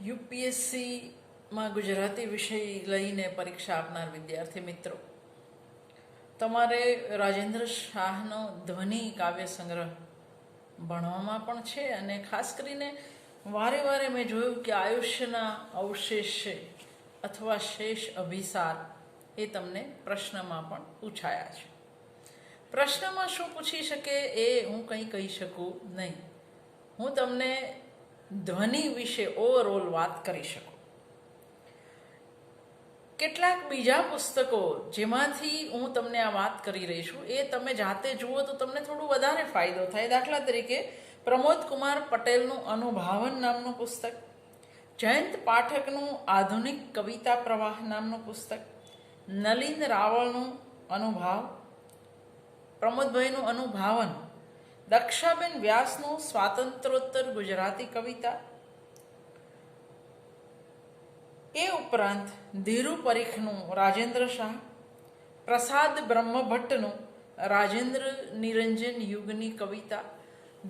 યુપીએસસીમાં ગુજરાતી વિષય લઈને પરીક્ષા આપનાર વિદ્યાર્થી મિત્રો, તમારે રાજેન્દ્ર શાહનો ધ્વનિ કાવ્ય સંગ્રહ ભણવામાં પણ છે અને ખાસ કરીને વારે વારે મેં જોયું કે આયુષ્યના અવશેષ અથવા શેષ અભિસાર એ તમને પ્રશ્નમાં પણ પૂછાયા છે. પ્રશ્નમાં શું પૂછી શકે એ હું કંઈ કહી શકું નહીં. હું તમને ધ્વનિ વિશે ઓવરઓલ વાત કરી શકું. કેટલાક બીજા પુસ્તકો જેમાંથી હું તમને આ વાત કરી રહી છું એ તમે જાતે જુઓ તો તમને થોડું વધારે ફાયદો થાય. દાખલા તરીકે પ્રમોદ કુમાર પટેલનું અનુભાવન નામનું પુસ્તક, જયંત પાઠકનું આધુનિક કવિતા પ્રવાહ નામનું પુસ્તક, નલિન રાવળનું અનુભાવ, પ્રમોદભાઈનું અનુભાવન, દક્ષાબેન વ્યાસનું સ્વાતંત્રોત્તર ગુજરાતી કવિતા, એ ઉપરાંત ધીરુ પરીખનું રાજેન્દ્ર શાહ, પ્રસાદ બ્રહ્મભટ્ટનું રાજેન્દ્ર નિરંજન યુગની કવિતા,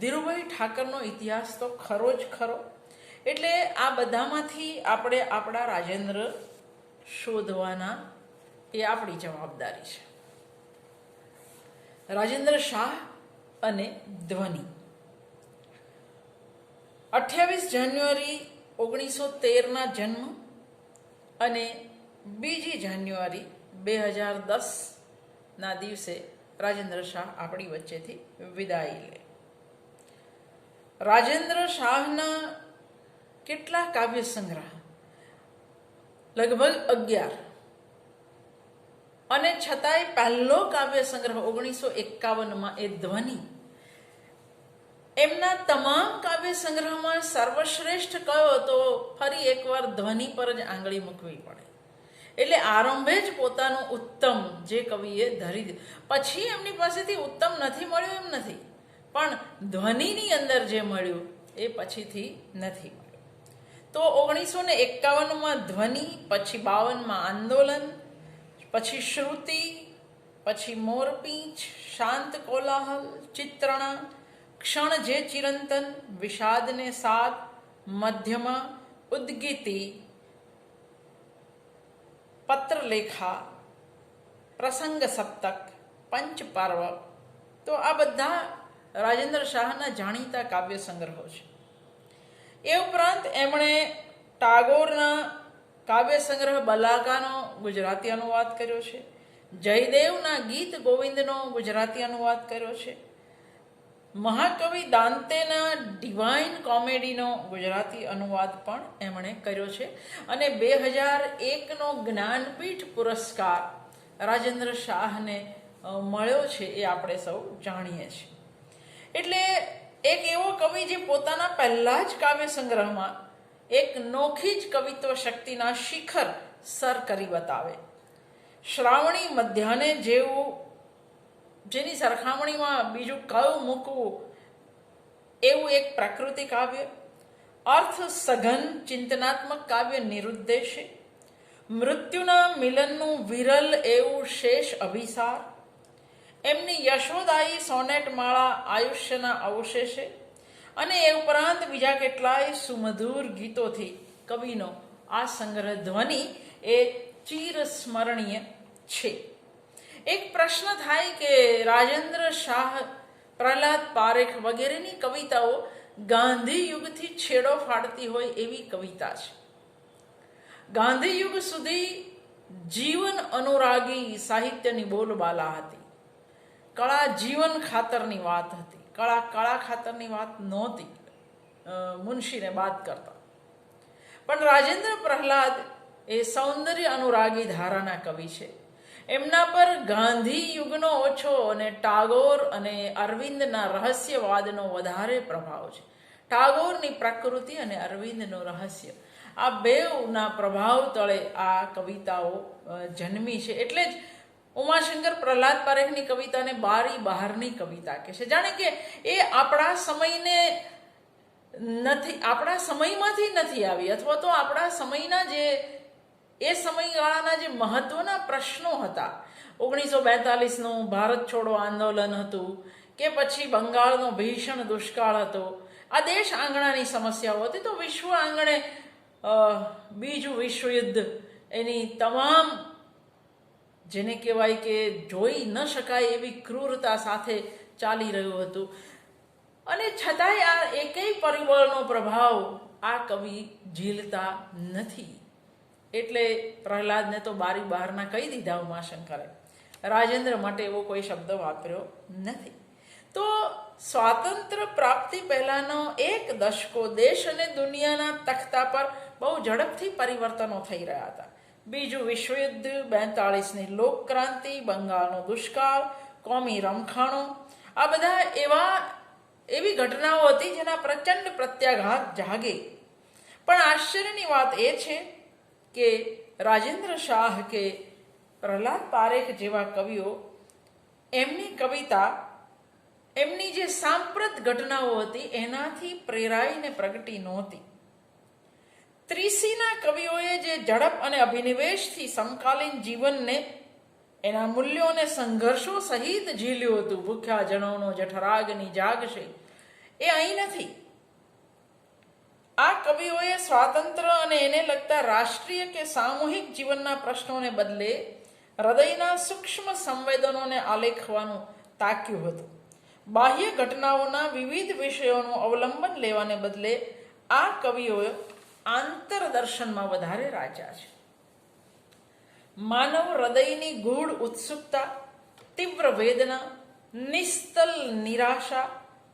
ધીરુભાઈ ઠાકરનો ઇતિહાસ તો ખરો જ ખરો. એટલે આ બધામાંથી આપણે આપણા રાજેન્દ્ર શોધવાના એ આપણી જવાબદારી છે. રાજેન્દ્ર શાહ અને ધ્વનિ. 28 જાન્યુઆરી 1913ના જન્મ અને 2 જાન્યુઆરી 2010ના દિવસે રાજેન્દ્ર શાહ આપણી વચ્ચેથી વિદાય લે. રાજેન્દ્ર શાહના કેટલા કાવ્ય સંગ્રહ? લગભગ 11. અને છતાંય પહેલો કાવ્ય સંગ્રહ 1951માં એ ધ્વનિ. એમના તમામ કાવ્ય સંગ્રહમાં સર્વશ્રેષ્ઠ કયો તો ફરી એકવાર ધ્વનિ પર જ આંગળી મૂકવી પડે. એટલે આરંભે જ પોતાનું ઉત્તમ જે કવિએ ધરી દીધું. પછી એમની પાસેથી ઉત્તમ નથી મળ્યું એમ નથી, પણ ધ્વનિની અંદર જે મળ્યું એ પછીથી નથી મળ્યું. તો 1951માં ધ્વનિ, પછી 52માં આંદોલન, પછી શ્રુતિ, પછી મોરપીંછ, શાંત કોલાહલ, ચિત્રણા, ક્ષણ જે ચિરંતન, વિષાદને સાદ, મધ્યમાં, ઉદ્ગીતિ, પત્રલેખા, પ્રસંગ સપ્તક, પંચપર્વ. તો આ બધા રાજેન્દ્ર શાહના જાણીતા કાવ્ય સંગ્રહો છે. એ ઉપરાંત એમણે ટાગોરના કાવ્ય સંગ્રહ બલાકાનો ગુજરાતી અનુવાદ કર્યો છે, જયદેવના ગીત ગોવિંદનો ગુજરાતી અનુવાદ કર્યો છે, મહાકવિ દાંતેના ડિવાઇન કોમેડીનો ગુજરાતી અનુવાદ પણ એમણે કર્યો છે. અને 2001નો જ્ઞાનપીઠ પુરસ્કાર રાજેન્દ્ર શાહને મળ્યો છે એ આપણે સૌ જાણીએ છીએ. એટલે એક એવો કવિ જે પોતાના પહેલા જ કાવ્ય સંગ્રહમાં એક નોખી જ કવિત્વ શક્તિના શિખર સર કરી બતાવે. શ્રાવણી મધ્યાહ્ને જેવું, જેની સરખામણીમાં બીજું કયું મૂકવું એવું એક પ્રકૃતિ કાવ્ય, અર્થ સઘન ચિંતનાત્મક કાવ્ય નિરુદ્દેશે, મૃત્યુના મિલનનું વિરલ એવું શેષ અભિસાર, એમની યશોદાયી સોનેટ માળા આયુષ્યના અવશેષે, અને એ ઉપરાંત બીજા કેટલાય સુમધુર ગીતોથી કવિનો આ સંગ્રહ ધ્વનિ એ ચિરસ્મરણીય છે. એક પ્રશ્ન થાય કે રાજેન્દ્ર શાહ, પ્રહલાદ પારેખ વગેરેની કવિતાઓ ગાંધી યુગથી છેડો ફાડતી હોય એવી કવિતા છે. ગાંધી યુગ સુધી જીવન અનુરાગી સાહિત્યની બોલબાલા હતી. કળા જીવન ખાતરની વાત હતી, કળા ખાતરની વાત નહોતી, મુનશીને બાદ કરતા. પણ રાજેન્દ્ર પ્રહલાદ એ સૌંદર્ય અનુરાગી ધારાના કવિ છે. એમના પર ગાંધી યુગનો ઓછો અને ટાગોર અને અરવિંદના રહસ્યવાદનો વધારે પ્રભાવ છે. ટાગોરની પ્રકૃતિ અને અરવિંદનું રહસ્ય, આ બેઉના પ્રભાવ તળે આ કવિતાઓ જન્મી છે. એટલે જ ઉમાશંકર પ્રહલાદ પારેખની કવિતાને બારી બહારની કવિતા કહે છે. જાણે કે એ આપણા સમયને નથી, આપણા સમયમાંથી નથી આવી, અથવા તો આપણા સમયના જે એ સમયગાળાના જે મહત્વના પ્રશ્નો હતા, 1942નું ભારત છોડો આંદોલન હતું, કે પછી બંગાળનો ભીષણ દુષ્કાળ હતો, આ દેશ આંગણાની સમસ્યાઓ હતી, તો વિશ્વ આંગણે બીજું વિશ્વયુદ્ધ એની તમામ જેને કહેવાય કે જોઈ ન શકાય એવી ક્રૂરતા સાથે ચાલી રહ્યું હતું, અને છતાંય આ એકેય પરિબળનો પ્રભાવ આ કવિ ઝીલતા નથી. એટલે પ્રહલાદને તો બારી બહારના કહી દીધા ઉમાશંકરે. રાજેન્દ્ર માટે એવો કોઈ શબ્દ વાપર્યો નથી. તો સ્વાતંત્ર્ય પ્રાપ્તિ પહેલાનો એક દશકો દેશ અને દુનિયાના તખ્તા પર બહુ ઝડપથી પરિવર્તનો થઈ રહ્યા હતા. બીજું વિશ્વયુદ્ધ, 42ની લોકક્રાંતિ, બંગાળનો દુષ્કાળ, કોમી રમખાણો, આ બધા એવી ઘટનાઓ હતી જેના પ્રચંડ પ્રત્યાઘાત જાગે. પણ આશ્ચર્યની વાત એ છે કે રાજેન્દ્ર શાહ કે પ્રહલાદ પારેખ જેવા કવિઓ એમની કવિતા એમની જે સાંપ્રત ઘટનાઓ હતી એનાથી પ્રેરાઈને પ્રગટી નહોતી. ત્રીસીના કવિઓએ જે ઝડપ અને અભિનિવેશથી સમકાલીન જીવનને એના મૂલ્યો અને સંઘર્ષો સહિત ઝીલ્યું હતું, ભૂખ્યા જણોનો જઠરાગની જાગશે, એ અહીં નથી. આ કવિઓએ સ્વાતંત્ર્ય અને એને લગતા રાષ્ટ્રીય કે સામૂહિક જીવનના પ્રશ્નોને બદલે હૃદયના સૂક્ષ્મ સંવેદનોને આલેખવાનું તાક્યું હતું. બાહ્ય ઘટનાઓના વિવિધ વિષયોનું અવલંબન લેવાને બદલે આ કવિઓએ આંતરદર્શનમાં વધારે રાચ્યા છે. માનવ હૃદયની ગૂઢ ઉત્સુકતા, તીવ્ર વેદના, નિસ્તલ નિરાશા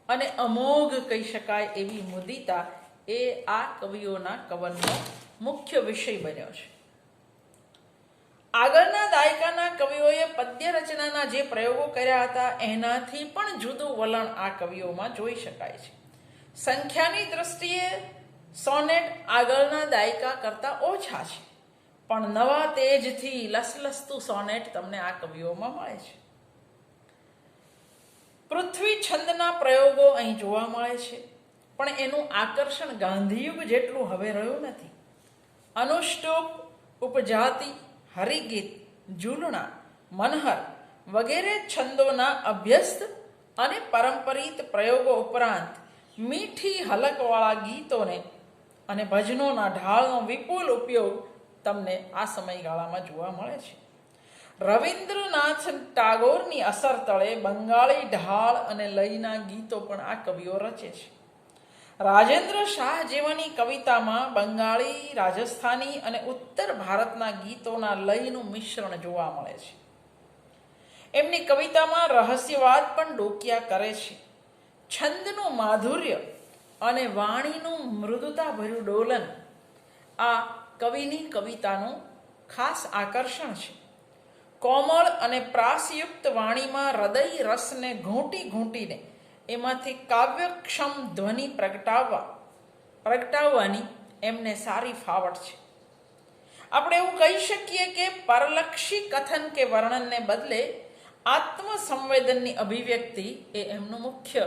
અને અમોઘ કહી શકાય એવી મુદિતા એ આ કવિઓના કવનનો મુખ્ય વિષય બન્યો છે. આગળના દાયકાના કવિઓએ પદ્ય રચનાના જે પ્રયોગો કર્યા હતા એનાથી પણ જુદું વલણ આ કવિઓમાં જોઈ શકાય છે. સંખ્યાની દ્રષ્ટિએ સોનેટ આગળના દાયકા કરતાં ઓછા છે, પણ નવા તેજથી લસલસતું સોનેટ તમને આ કવિઓમાં મળે છે. પૃથ્વી છંદના પ્રયોગો અહીં જોવા મળે છે, પણ એનું આકર્ષણ ગાંધીયુગ જેટલું હવે રહ્યું નથી. અનુષ્ટુપ, ઉપજાતિ, હરિગીત, ઝૂલણા, મનહર વગેરે છંદોના અભ્યસ્ત અને પરંપરિત પ્રયોગો ઉપરાંત મીઠી હલકવાળા ગીતોને અને ભજનોના ઢાળનો વિપુલ ઉપયોગ તમને આ સમયગાળામાં જોવા મળે છે. રવિન્દ્રનાથ ટાગોરની અસર તળે બંગાળી ઢાળ અને લયના ગીતો પણ આ કવિઓ રચે છે. રાજેન્દ્ર શાહ જેવાની કવિતામાં બંગાળી, રાજસ્થાની અને ઉત્તર ભારતના ગીતોના લયનું મિશ્રણ જોવા મળે છે. એમની કવિતામાં રહસ્યવાદ પણ ડોકિયા કરે છે. છંદનું માધુર્ય અને વાણીનું મૃદુતાભર્યું ડોલન આ કવિની કવિતાનું ખાસ આકર્ષણ છે. કોમળ અને પ્રાસયુક્ત વાણીમાં હૃદય રસને ઘૂંટી ઘૂંટીને એમાંથી કાવ્યક્ષમ ધ્વનિ પ્રગટાવવાની એમને સારી ફાવટ છે. આપણે એવું કહી શકીએ કે પરલક્ષી કથન કે વર્ણનને બદલે આત્મસંવેદનની અભિવ્યક્તિ એ એમનું મુખ્ય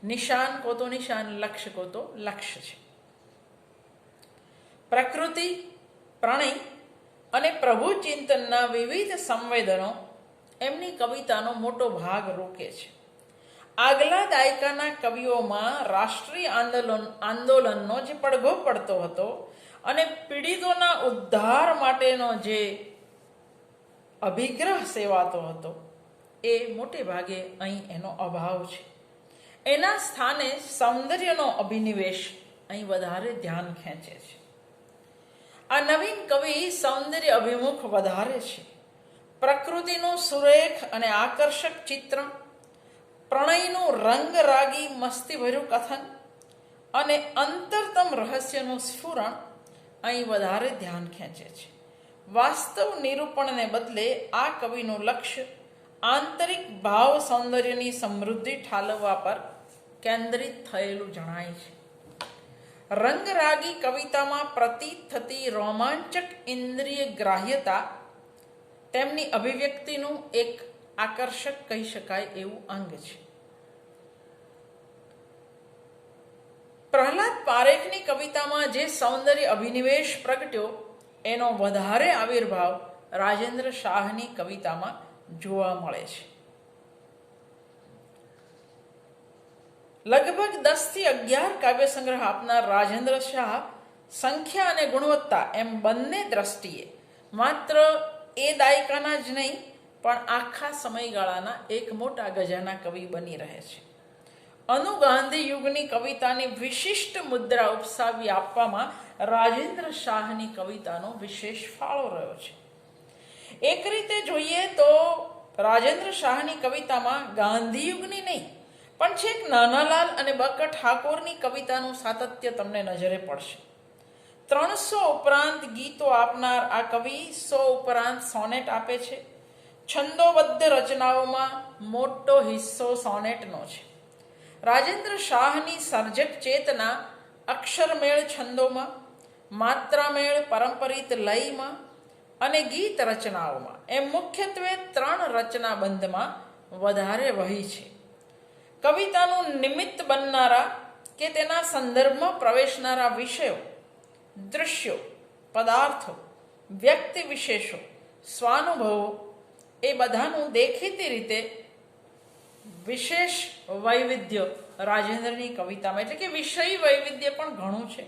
નિશાન કો તો નિશાન, લક્ષ્ય કો તો લક્ષ્ય છે. પ્રકૃતિ, પ્રણય અને પ્રભુ ચિંતનના વિવિધ સંવેદનો એમની કવિતાનો મોટો ભાગ રોકે છે. આગલા દાયકાના કવિઓમાં રાષ્ટ્રીય આંદોલનનો જે પડઘો પડતો હતો અને પીડિતોના ઉદ્ધાર માટેનો જે અભિગ્રહ સેવાતો હતો એ મોટે ભાગે અહીં એનો અભાવ છે. એના સ્થાને સૌંદર્યનો અભિનિવેશ અહીં વધારે ધ્યાન ખેંચે છે. આ નવીન કવિ સૌંદર્ય અભિમુખ વધારે છે. પ્રકૃતિનું સુરેખ અને આકર્ષક ચિત્રણ, પ્રણયનું રંગરાગી મસ્તીભર્યું કથન અને અંતરતમ રહસ્યનું સ્ફુરણ અહીં વધારે ધ્યાન ખેંચે છે. વાસ્તવ નિરૂપણને બદલે આ કવિનું લક્ષ્ય આંતરિક ભાવ સૌંદર્યની સમૃદ્ધિ ઠાલવવા પર કેન્દ્રિત થયેલું જણાય છે. રંગરાગી કવિતામાં પ્રતીત થતી રોમાંચક ઇન્દ્રિય ગ્રાહ્યતા તેમની અભિવ્યક્તિનું એક આકર્ષક કહી શકાય એવું અંગ છે. પ્રહલાદ પારેખની કવિતામાં જે સૌંદર્ય અભિનિવેશ પ્રગટ્યો એનો વધારે આવિર્ભાવ રાજેન્દ્ર શાહની કવિતામાં જોવા મળે છે. લગભગ 10 થી 11 કાવ્ય સંગ્રહ આપનાર રાજેન્દ્ર શાહ સંખ્યા અને ગુણવત્તા એમ બંને દ્રષ્ટિએ માત્ર એ દાયકાના જ નહીં પણ આખા સમયગાળાના એક મોટા ગજાના કવિ બની રહે છે. અનુ ગાંધી યુગની કવિતાની વિશિષ્ટ મુદ્રા ઉપસાવી આપવામાં રાજેન્દ્ર શાહની કવિતાનો વિશેષ ફાળો રહ્યો છે. એક રીતે જોઈએ તો રાજેન્દ્ર શાહની કવિતામાં ગાંધી યુગની નહીં પણ છેક નાનાલાલ અને બક્કર ઠાકોરની કવિતાનું સાતત્ય તમને નજરે પડશે. 300 ઉપરાંત ગીતો આપનાર આ કવિ 100 ઉપરાંત સોનેટ આપે છે. છંદોબદ્ધ રચનાઓમાં મોટો હિસ્સો સોનેટનો છે. રાજેન્દ્ર શાહની સર્જક ચેતના અક્ષરમેળ છંદોમાં, માત્રામેળ પરંપરિત લયમાં અને ગીત રચનાઓમાં એમ મુખ્યત્વે 3 રચના બંધમાં વધારે વહી છે. કવિતાનું નિમિત્ત બનનારા કે તેના સંદર્ભમાં પ્રવેશનારા વિષયો, દૃશ્યો, પદાર્થો, વ્યક્તિ વિશેષો, સ્વાનુભવો એ બધાનું દેખીતી રીતે વિશેષ વૈવિધ્ય રાજેન્દ્રની કવિતામાં, એટલે કે વિષય વૈવિધ્ય પણ ઘણું છે.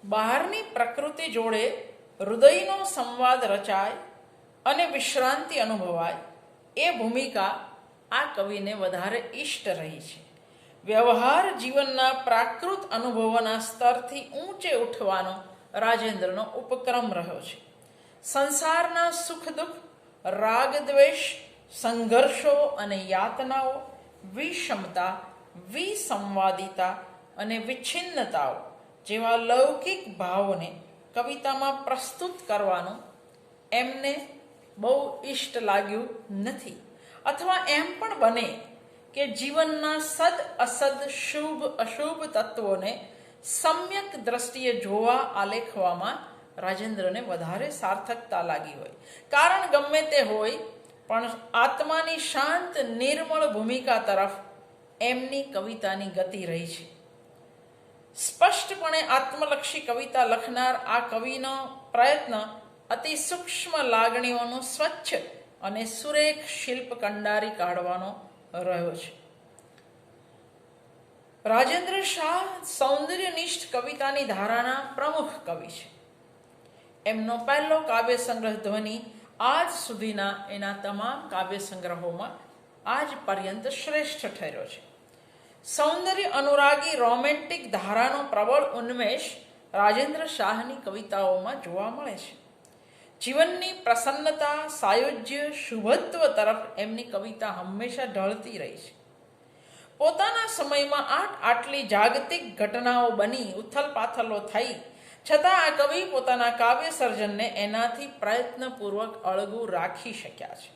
બહારની પ્રકૃતિ જોડે હૃદયનો સંવાદ રચાય અને વિશ્રાંતિ અનુભવાય એ ભૂમિકા આ કવિને વધારે ઇષ્ટ રહી છે. વ્યવહાર જીવનના પ્રાકૃત અનુભવોના સ્તરથી ઊંચે ઉઠવાનો રાજેન્દ્રનો ઉપક્રમ રહ્યો છે. સંસારના સુખ દુઃખ, રાગ દ્વેષ, સંઘર્ષો અને યાતનાઓ, વિષમતા, વિસંવાદિતા અને વિચ્છિન્નતાઓ જેવા લૌકિક ભાવોને કવિતામાં પ્રસ્તુત કરવાનું એમને બહુ ઇષ્ટ લાગ્યું નથી. અથવા એમ પણ બને કે જીવનના સદ અસદ, શુભ અશુભ તત્વોને સમ્યક દ્રષ્ટિએ જોવા આલેખવામાં રાજેન્દ્રને વધારે સાર્થકતા લાગી હોય. કારણ ગમે તે હોય પણ આત્માની શાંત નિર્મળ ભૂમિકા તરફ એમની કવિતાની ગતિ રહી છે. સ્પષ્ટપણે આત્મલક્ષી કવિતા લખનાર આ કવિનો પ્રયત્ન અતિ સૂક્ષ્મ લાગણીઓનું સ્વચ્છ અને સુરેખ શિલ્પ કંડારી કાઢવાનો રહ્યો છે. રાજેન્દ્ર શાહ સૌંદર્યનિષ્ઠ કવિતાની ધારાના પ્રમુખ કવિ છે. એમનો પહેલો કાવ્ય સંગ્રહ ધ્વનિ આજ સુધીના એના તમામ કાવ્ય સંગ્રહોમાં આજ પર્યંત શ્રેષ્ઠ ઠર્યો છે. સૌંદર્ય અનુરાગી રોમેન્ટિક ધારાનો પ્રબળ ઉન્મેષ રાજેન્દ્ર શાહની કવિતાઓમાં જોવા મળે છે. જીવનની પ્રસન્નતા, સાયુજ્ય, શુભત્વ તરફ એમની કવિતા હંમેશા ઢળતી રહી છે. પોતાના સમયમાં આટલી જાગતિક ઘટનાઓ બની, ઉથલપાથલો થઈ છતાં આ કવિ પોતાના કાવ્ય સર્જનને એનાથી પ્રયત્નપૂર્વક અળગું રાખી શક્યા છે.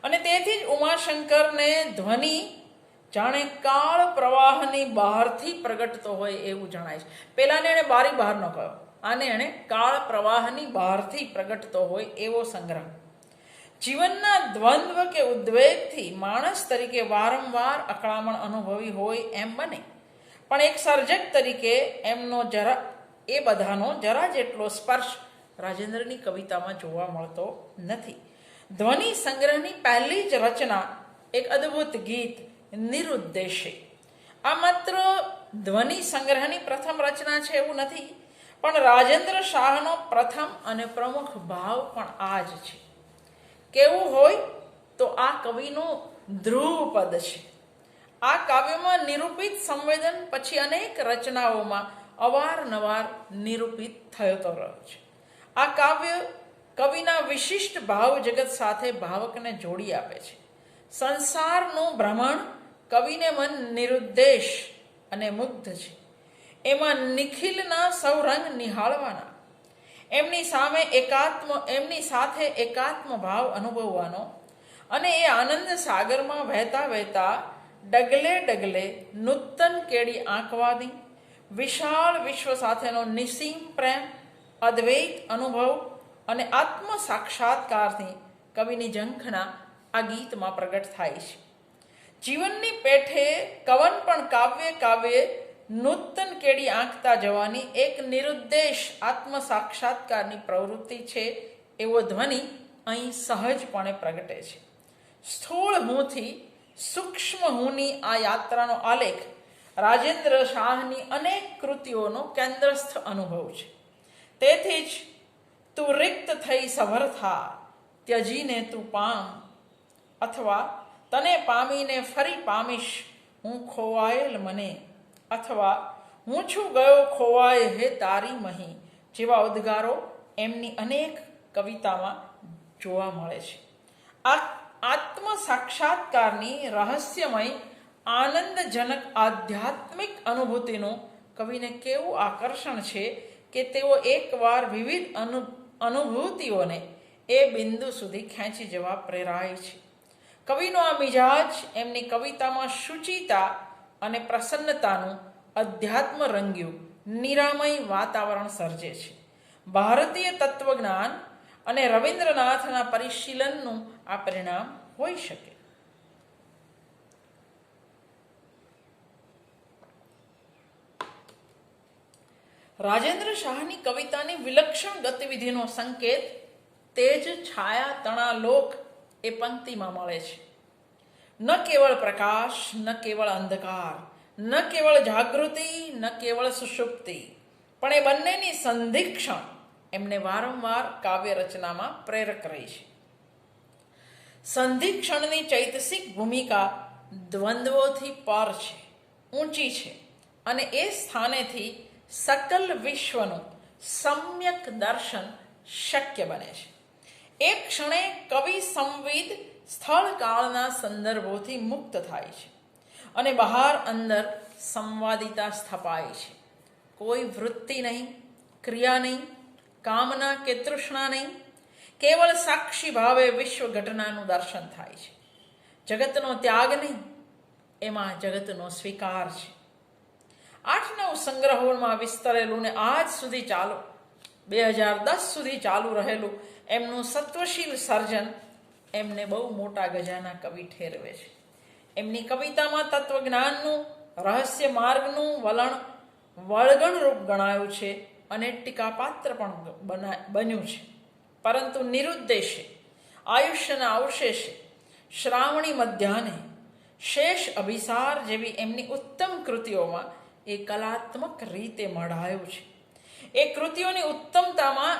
અને તેથી જ ઉમાશંકરને ધ્વનિ જાણે કાળ પ્રવાહની બહારથી પ્રગટતો હોય એવું જણાય છે. પેલાને એણે બારી બહારનો કહ્યો, આને એણે કાળ પ્રવાહની બહારથી પ્રગટતો હોય એવો સંગ્રહ. જીવનના દ્વંદ્વ કે ઉદ્વેગથી માણસ તરીકે વારંવાર અકળામણ અનુભવી હોય એમ બને, પણ એક સર્જક તરીકે એમનો એ બધાનો જરા જેટલો સ્પર્શ રાજેન્દ્રની કવિતામાં જોવા મળતો નથી. ધ્વનિ સંગ્રહની પહેલી જ રચના એક અદ્ભુત ગીત નિરુદ્દેશે. આ માત્ર ધ્વનિ સંગ્રહની પ્રથમ રચના છે એવું નથી, પણ રાજેન્દ્ર શાહનો પ્રથમ અને પ્રમુખ ભાવ પણ આ જ છે. કેવું હોય તો આ કવિનું ધ્રુવ પદ છે. આ કાવ્યમાં નિરૂપિત સંવેદન પછી અનેક રચનાઓમાં અવારનવાર નિરૂપિત થતો રહ્યો છે. આ કાવ્ય કવિના વિશિષ્ટ ભાવ જગત સાથે ભાવકને જોડી આપે છે. સંસારનું ભ્રમણ કવિને મન નિરુદ્દેશ અને મુગ્ધ છે. એમાં નિખિલના સૌ રંગ નિહાળવાના, એમની સાથે એકાત્મ ભાવ અનુભવવાનો અને એ આનંદ સાગરમાં વહેતા વહેતા ડગલે ડગલે નૂતન કેડી આંકવાની, વિશાળ વિશ્વ સાથેનો નિસીમ પ્રેમ, અદ્વૈત અનુભવ અને આત્મ સાક્ષાત્કારની કવિની ઝંખના આ ગીતમાં પ્રગટ થાય છે. જીવનની પેઠે કવન પણ કાવ્યે નૂતન કેડી આંકતા જવાની એક નિરુદ્દેશ આત્મ સાક્ષાત્કારની પ્રવૃત્તિ છે એવો ધ્વનિ અહીં સહજપણે પ્રગટે છે. સ્થૂળ હુંથી સૂક્ષ્મ હુંની આ યાત્રાનો આલેખ રાજેન્દ્ર શાહની અનેક કૃતિઓનો કેન્દ્રસ્થ અનુભવ છે. તેથી જ તું રિક્ત થઈ સભર થા, ત્યજીને તું પામ, અથવા તને પામીને ફરી પામીશ હું ખોવાયેલ મને, અથવા હું છું ગયો ખોવાય હે તારી મહી જેવા ઉદ્ગારો એમની અનેક કવિતામાં જોવા મળે છે. આ આત્મ સાક્ષાત્કારની રહસ્યમય આનંદજનક આધ્યાત્મિક અનુભૂતિનું કવિને કેવું આકર્ષણ છે કે તેઓ એકવાર વિવિધ અનુભૂતિઓને એ બિંદુ સુધી ખેંચી જવા પ્રેરાય છે. કવિનો આ મિજાજ એમની કવિતામાં શુચિતા અને પ્રસન્નતાનું અધ્યાત્મ રંગ્યું નિરામય વાતાવરણ સર્જે છે. ભારતીય તત્વજ્ઞાન અને રવિન્દ્રનાથના પરિશીલનનું આ પરિણામ હોઈ શકે. રાજેન્દ્ર શાહની કવિતાની વિલક્ષણ ગતિવિધિનો સંકેત તેજ છાયા તણા લોક એ પંક્તિમાં મળે છે. ન કેવળ પ્રકાશ, ન કેવળ અંધકાર, ન કેવળ જાગૃતિ, ન કેવળ સુષુપ્તિ, પણ એ બંનેની સંધિક્ષણ એમને વારંવાર કાવ્ય રચનામાં પ્રેરક રહી છે. સંધિક્ષણની ચૈતસિક ભૂમિકા દ્વંદ્વોથી પર છે, ઊંચી છે, અને એ સ્થાનેથી સકલ વિશ્વનું સમ્યક દર્શન શક્ય બને છે. એક ક્ષણે કવિ સંવિદ સ્થળ કાળના સંદર્ભોથી મુક્ત થાય છે અને બહાર અંદર સંવાદિતા સ્થપાય છે. કોઈ વૃત્તિ નહીં, ક્રિયા નહીં, કામના કે તૃષ્ણા નહીં, કેવળ સાક્ષી ભાવે વિશ્વ ઘટનાનું દર્શન થાય છે. જગતનો ત્યાગ નહીં, એમાં જગતનો સ્વીકાર છે. 8-9 સંગ્રહોમાં વિસ્તરેલું ને આજ સુધી 2010 સુધી ચાલુ રહેલું એમનું સત્વશીલ સર્જન એમને બહુ મોટા ગજાના કવિ ઠેરવે છે. એમની કવિતામાં તત્વજ્ઞાનનું, રહસ્ય માર્ગનું વળગણરૂપ ગણાયું છે અને ટીકાપાત્ર પણ બન્યું છે. પરંતુ નિરુદ્દેશે, આયુષ્યના અવશેષે, શ્રાવણી મધ્યાહ્ને, શેષ અભિસાર જેવી એમની ઉત્તમ કૃતિઓમાં એ કલાત્મક રીતે મઢાયું છે. એ કૃતિઓની ઉત્તમતામાં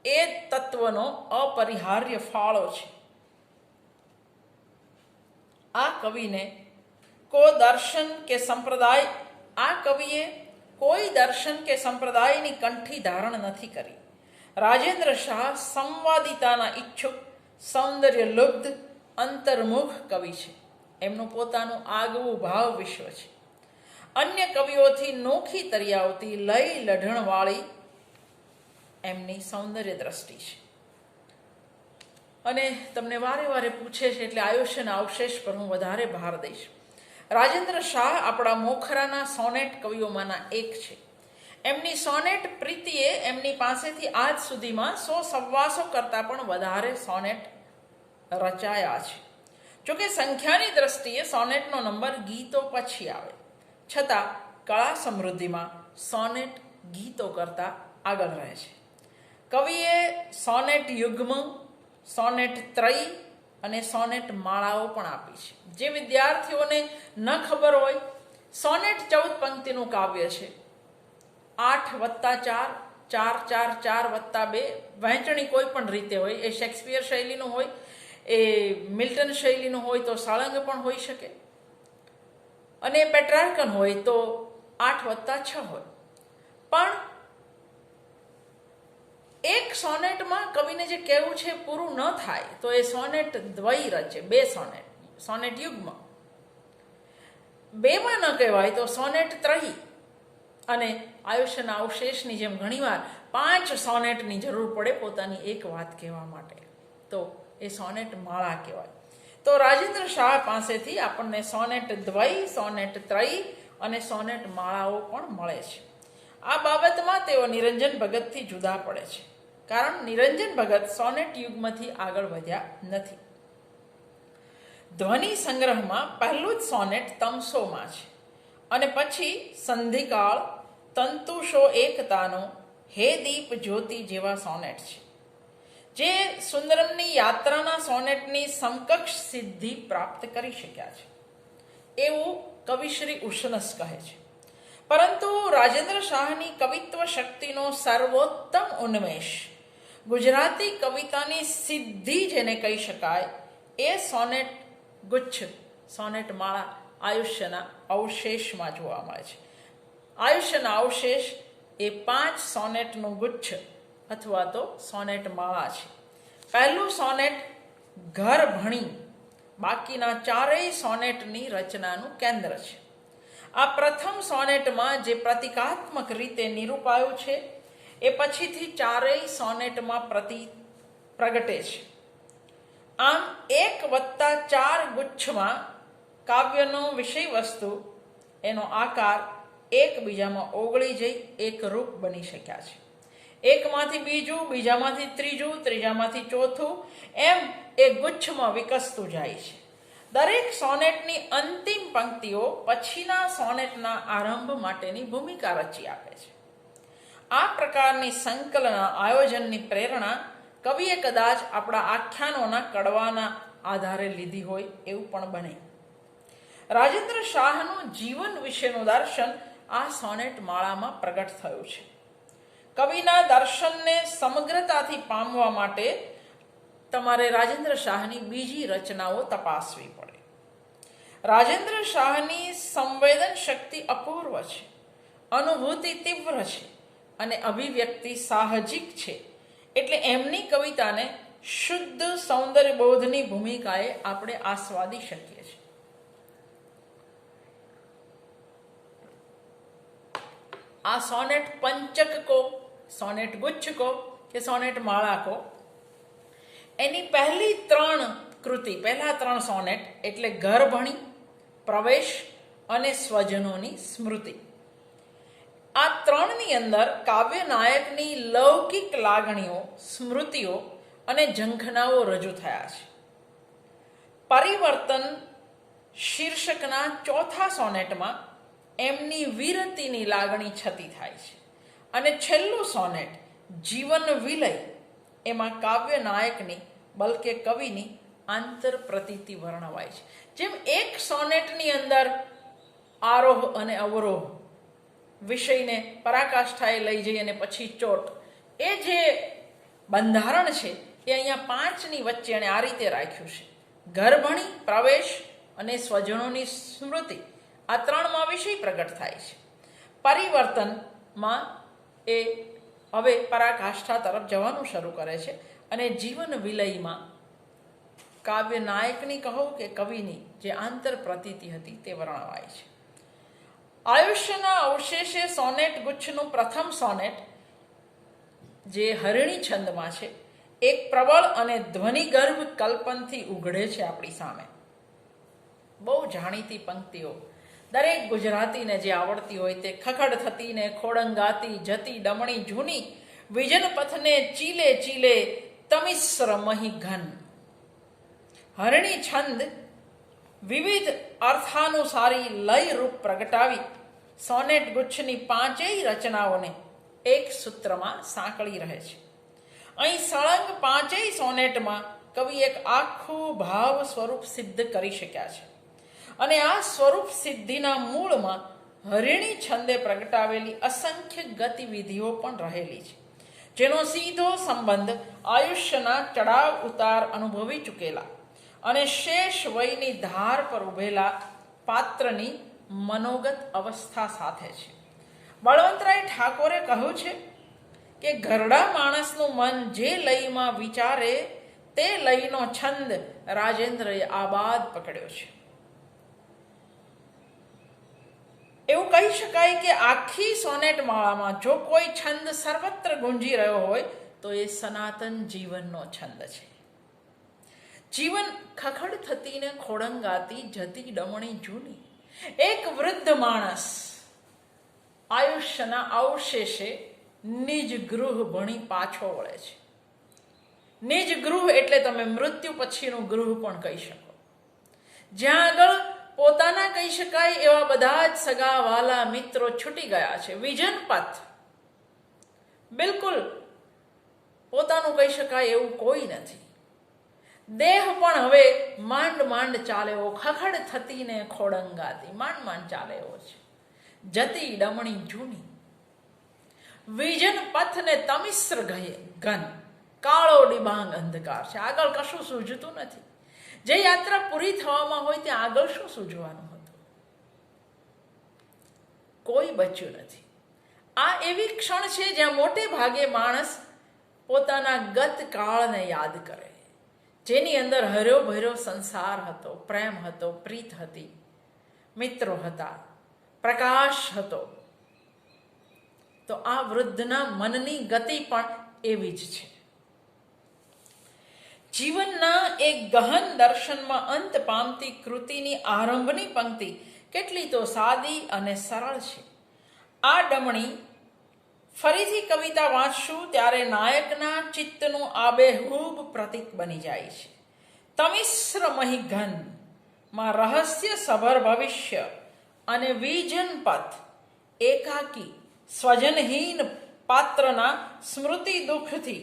એ તત્વનો અપરિહાર્ય ફાળો છે. આ કવિએ કોઈ દર્શન કે સંપ્રદાયની કંઠી ધારણ નથી કરી. રાજેન્દ્ર શાહ સંવાદિતાના ઈચ્છુક, સૌંદર્ય લુબ્ધ, અંતર્મુખ કવિ છે. એમનું પોતાનું આગવું ભાવ વિશ્વ છે. અન્ય કવિઓથી નોખી તરી આવતી લય લઢણવાળી એમની સૌંદર્ય દ્રષ્ટિ છે. અને તમને વારે વારે પૂછે છે એટલે આયુષ્યના અવશેષ પર હું વધારે ભાર દઈશ. રાજેન્દ્ર શાહ આપણા મોખરાના સોનેટ કવિઓમાંના એક છે. એમની સોનેટ પ્રીતિએ એમની પાસેથી આજ સુધીમાં 100-125 કરતાં પણ વધારે સોનેટ રચાયા છે. જોકે સંખ્યાની દ્રષ્ટિએ સોનેટનો નંબર ગીતો પછી આવે, છતાં કળા સમૃદ્ધિમાં સોનેટ ગીતો કરતાં આગળ રહે છે. કવિએ સોનેટ યુગ્મ, સોનેટ ત્રયી અને સોનેટ માળાઓ પણ આપી છે. જે વિદ્યાર્થીઓને ન ખબર હોય, સોનેટ 14 પંક્તિનું કાવ્ય છે. 8+4, 4+4+2 વહેંચણી કોઈ પણ રીતે હોય, એ શેક્સપિયર શૈલીનું હોય, એ મિલ્ટન શૈલીનું હોય તો સળંગ પણ હોઈ શકે, અને પેટ્રાર્કન હોય તો 8+6 હોય. પણ એક સોનેટમાં કવિને જે કહેવું છે પૂરું ન થાય તો એ સોનેટ દ્વયી રચે, 2 સોનેટ, સોનેટ યુગ્મ. 2માં ન કહેવાય તો સોનેટ ત્રયી. અને આયુષ્યના અવશેષની જેમ ઘણીવાર 5 સોનેટની જરૂર પડે પોતાની એક વાત કહેવા માટે, તો એ સોનેટ માળા કહેવાય. તો રાજેન્દ્ર શાહ પાસેથી આપણને સોનેટ દ્વયી, સોનેટ ત્રયી અને સોનેટ માળાઓ પણ મળે છે. આ બાબતમાં તેઓ નિરંજન ભગતથી જુદા પડે છે, કારણ નિરંજન ભગત સોનેટ યુગમાંથી આગળ વધ્યા નથી. ધ્વનિ સંગ્રહમાં પહેલું જ સોનેટ તમસોમાં છે, અને પછી સંધિકાળ, તંતુષો એકતાનો, હે દીપ જ્યોતિ જેવા સોનેટ છે, જે સુંદરમની યાત્રાના સોનેટની સમકક્ષ સિદ્ધિ પ્રાપ્ત કરી શક્યા છે. એવું કવિશ્રી ઉશનસ કહે છે. પરંતુ રાજેન્દ્ર શાહની કવિત્વ શક્તિનો સર્વોત્તમ ઉન્મેષ, ગુજરાતી કવિતાની સિદ્ધિ જેને કહી શકાય, એ સોનેટ ગુચ્છ, સોનેટ માળા આયુષ્યના અવશેષમાં જોવા મળે છે. આયુષ્યના અવશેષ એ 5 સોનેટનું ગુચ્છ અથવા તો સોનેટ માળા છે. પહેલું સોનેટ ઘર ભણી, બાકીના 4 સોનેટની રચનાનું કેન્દ્ર છે. આ પ્રથમ સોનેટમાં જે પ્રતિકાત્મક રીતે નિરૂપાયું છે એ પછીથી 4 સોનેટમાં પ્રગટે છે. આમ 1+4 ગુચ્છમાં કાવ્યનો વિષય વસ્તુ, એનો આકાર એકબીજામાં ઓગળી જઈ એકરૂપ બની શક્યા છે. એકમાંથી બીજું, બીજામાંથી ત્રીજું, ત્રીજામાંથી ચોથું, એમ એ ગુચ્છમાં વિકસતું જાય છે. દરેક સોનેટની અંતિમ પંક્તિઓ પછીના સોનેટના આરંભ માટેની ભૂમિકા રચી આપે છે. આ પ્રકારની સંકલન આયોજનની પ્રેરણા કવિએ કદાચ આપણા આખ્યાનોના કડવાના આધારે લીધી હોય એવું પણ બને. રાજેન્દ્ર શાહનું જીવન વિશેનું દર્શન આ સોનેટ માળામાં પ્રગટ થયું છે. કવિના દર્શનને સમગ્રતાથી પામવા માટે તમારે રાજેન્દ્ર શાહની બીજી રચનાઓ તપાસવી પડે. રાજેન્દ્ર શાહની સંવેદન શક્તિ અપૂર્વ છે, અનુભૂતિ તીવ્ર છે અને અભિવ્યક્તિ સાહજિક છે. એટલે એમની કવિતાને શુદ્ધ સૌંદર્યબોધની ભૂમિકાએ આપણે આસ્વાદી શકીએ છીએ. આ સોનેટ પંચક કો, સોનેટ ગુચ્છ કો કે સોનેટ માળા કો, એની પહેલી 3 કૃતિ, પહેલા 3 સોનેટ એટલે ઘર ભણી, પ્રવેશ અને સ્વજનોની સ્મૃતિ. આ 3ની અંદર કાવ્ય નાયકની લૌકિક લાગણીઓ, સ્મૃતિઓ અને ઝંખનાઓ રજૂ થયા છે. પરિવર્તન શીર્ષકના 4થા સોનેટમાં એમની વીરતીની લાગણી છતી થાય છે. અને છેલ્લું સોનેટ જીવન વિલય, એમાં કાવ્ય નાયકની બલકે કવિની આંતર પ્રતીતિ વર્ણવાય છે. જેમ એક સોનેટની અંદર આરોહ અને અવરોહ, વિષયને પરાકાષ્ઠાએ લઈ જઈ અને પછી ચોટ, એ જે બંધારણ છે એ અહીંયા 5ની વચ્ચે એણે આ રીતે રાખ્યું છે. ઘર ભણી, પ્રવેશ અને સ્વજનોની સ્મૃતિ, આ 3માં વિષય પ્રગટ થાય છે. પરિવર્તનમાં એ હવે પરાકાષ્ઠા તરફ જવાનું શરૂ કરે છે અને જીવન વિલયમાં કાવ્ય નાયકની કહો કે કવિની જે આંતર પ્રતીતિ હતી તે વર્ણવાય છે. આયુષ્યના અવશેષે સોનેટ ગુચ્છનું પ્રથમ સોનેટ, જે હરિણી છંદમાં છે, એક પ્રબળ અને ધ્વનિગર્ભ કલ્પનથી ઉઘડે છે આપણી સામે. બહુ જાણીતી પંક્તિઓ, દરેક ગુજરાતીને જે આવડતી હોય તે, ખખડ થતી ને ખોડંગાતી જતી ડમણી જૂની, વિજન પથને ચીલે ચીલે તમિશ્ર મહી ઘન. હરણી છંદ વિવિધ અર્થાનુસારી લય રૂપ પ્રગટાવી સોનેટ ગુચ્છની 5 રચનાઓને એક સૂત્રમાં સાંકળી રહે છે. અહીં સળંગ 5 સોનેટમાં કવિ એક આખું ભાવ સ્વરૂપ સિદ્ધ કરી શક્યા છે. અને આ સ્વરૂપ સિદ્ધિના મૂળમાં હરિણી છંદે પ્રગટાવેલી અસંખ્ય ગતિવિધિઓ પણ રહેલી છે, જેનો સીધો સંબંધ આયુષ્યના ચડાવ ઉતાર અનુભવી ચૂકેલા અને શેષ વયની ધાર પર ઉભેલા પાત્રની મનોગત અવસ્થા સાથે છે. બળવંતરાય ઠાકોરે કહ્યું છે કે ઘરડા માણસનું મન જે લયમાં વિચારે તે લયનો છંદ રાજેન્દ્રએ આબાદ પકડ્યો છે. એવું કહી શકાય કે આખી સોનેટ માળામાં જો કોઈ છંદ સર્વત્ર ગુંજી રહ્યો હોય તો એ સનાતન જીવનનો છંદ છે. જીવન ખખડ થતી ને ખોડંગાતી જતી ડમણી જૂની, એક વૃદ્ધ માણસ આયુષ્યના અવશેષે નિજ ગૃહ ભણી પાછો વળે છે. નિજ ગૃહ એટલે તમે મૃત્યુ પછીનું ગૃહ પણ કહી શકો, જ્યાં આગળ પોતાના કહી શકાય એવા બધા જ સગા વાલા મિત્રો છૂટી ગયા છે. વિજન પથ, બિલકુલ પોતાનું કહી શકાય એવું કોઈ નથી. દેહ પણ હવે માંડ માંડ ચાલે એવો, ખખડ થતી ને ખોડંગાતી, માંડ માંડ ચાલે એવો છે. જતી ડમણી જૂની, વિજન પથ ને તમિશ્ર ઘન, કાળો ડિબાંગ અંધકાર છે. આગળ કશું સૂઝતું નથી. જે યાત્રા પૂરી થવામાં હોય ત્યાં આગળ શું સૂઝવાનું હતું? કોઈ બચ્યું નથી. આ એવી ક્ષણ છે જ્યાં મોટે ભાગે માણસ પોતાના ગત કાળને યાદ કરે, જેની અંદર હર્યો ભર્યો સંસાર હતો, પ્રેમ હતો, પ્રીત હતી, મિત્રો હતા, પ્રકાશ હતો. તો આ વૃદ્ધના મનની ગતિ પણ એવી જ છે. જીવનના એક ગહન દર્શનમાં અંત પામતી કૃતિની આરંભની પંક્તિ કેટલી તો સાદી અને સરળ છે. આ ડમણી ફરીથી કવિતા વાંચશું ત્યારે નાયકના ચિત્તનું આબેહૂબ પ્રતીક બની જાય છે. તમિશ્ર મહિઘન માં રહસ્ય સભર ભવિષ્ય અને વિજન પથ એકાકી સ્વજનહીન પાત્રના સ્મૃતિ દુઃખથી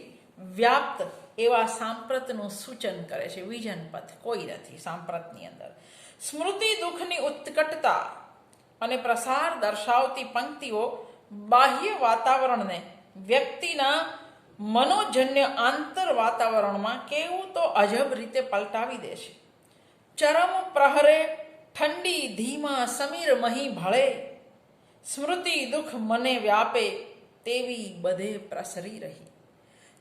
વ્યાપ્ત એવા સાંપ્રતનું સૂચન કરે છે. વિજન પથ કોઈ નથી સાંપ્રતની અંદર. સ્મૃતિ દુઃખની ઉત્કટતા અને પ્રસાર દર્શાવતી પંક્તિઓ બાહ્ય વાતાવરણને વ્યક્તિના મનોજન્ય આંતર વાતાવરણમાં કેવું તો અજબ રીતે પલટાવી દે છે. ચરમ પ્રહરે ઠંડી ધીમા સમીર મહી ભળે, સ્મૃતિ દુઃખ મને વ્યાપે તેવી બધે પ્રસરી રહી.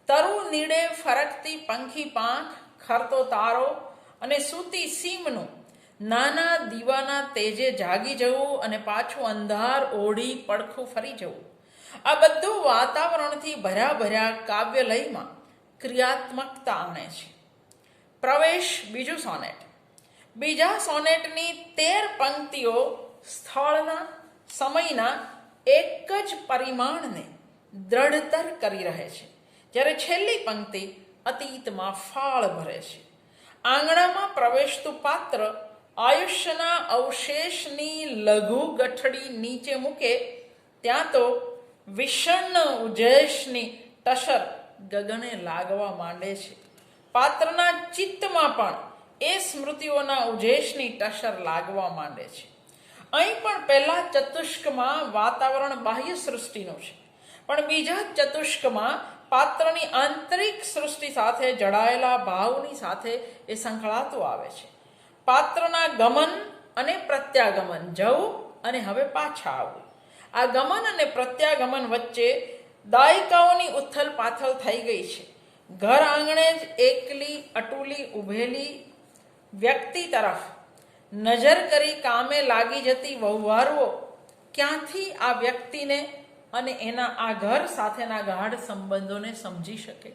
તરુ નીડે ફરકતી પંખી પાંખ, ખરતો તારો અને સૂતી સીમનું નાના દીવાના તેજે જાગી જવું અને પાછું અંધાર ઓઢી પડખું ફરી જવું, આ બધું વાતાવરણથી ભર્યા ભર્યા કાવ્યલયમાં ક્રિયાત્મકતા આણે છે. પ્રવેશ બીજું સોનેટ. બીજા સોનેટની 13 પંક્તિઓ સ્થળના સમયના એક જ પરિમાણને દ્રઢતર કરી રહે છે, જ્યારે છેલ્લી પંક્તિ અતીતમાં ફાળ ભરે છે. આંગણામાં પ્રવેશતું પાત્ર આયુષ્યના અવશેષની લઘુ ગઠડી નીચે મૂકે ત્યાં તો વિષણ ઉજેશની ટસર ગગને લાગવા માંડે છે. પાત્રના ચિત્તમાં પણ એ સ્મૃતિઓના ઉજેશની ટસર લાગવા માંડે છે. અહીં પણ પહેલા ચતુષ્કમાં વાતાવરણ બાહ્ય સૃષ્ટિનું છે, પણ બીજા ચતુષ્કમાં પાત્રની આંતરિક સૃષ્ટિ સાથે જડાયેલા ભાવની સાથે એ સંકળાતું આવે છે. પાત્રના ગમન અને પ્રત્યાગમન, જવું અને હવે પાછા આવવું. આ ગમન અને પ્રત્યાગમન વચ્ચે દાયકાઓની ઉથલ પાથલ થઈ ગઈ છે. ઘર આંગણે જ એકલી અટુલી ઉભેલી વ્યક્તિ તરફ નજર કરી કામે લાગી જતી વહુવારુઓ ક્યાંથી આ વ્યક્તિને અને એના આ ઘર સાથેના ગાઢ સંબંધોને સમજી શકે?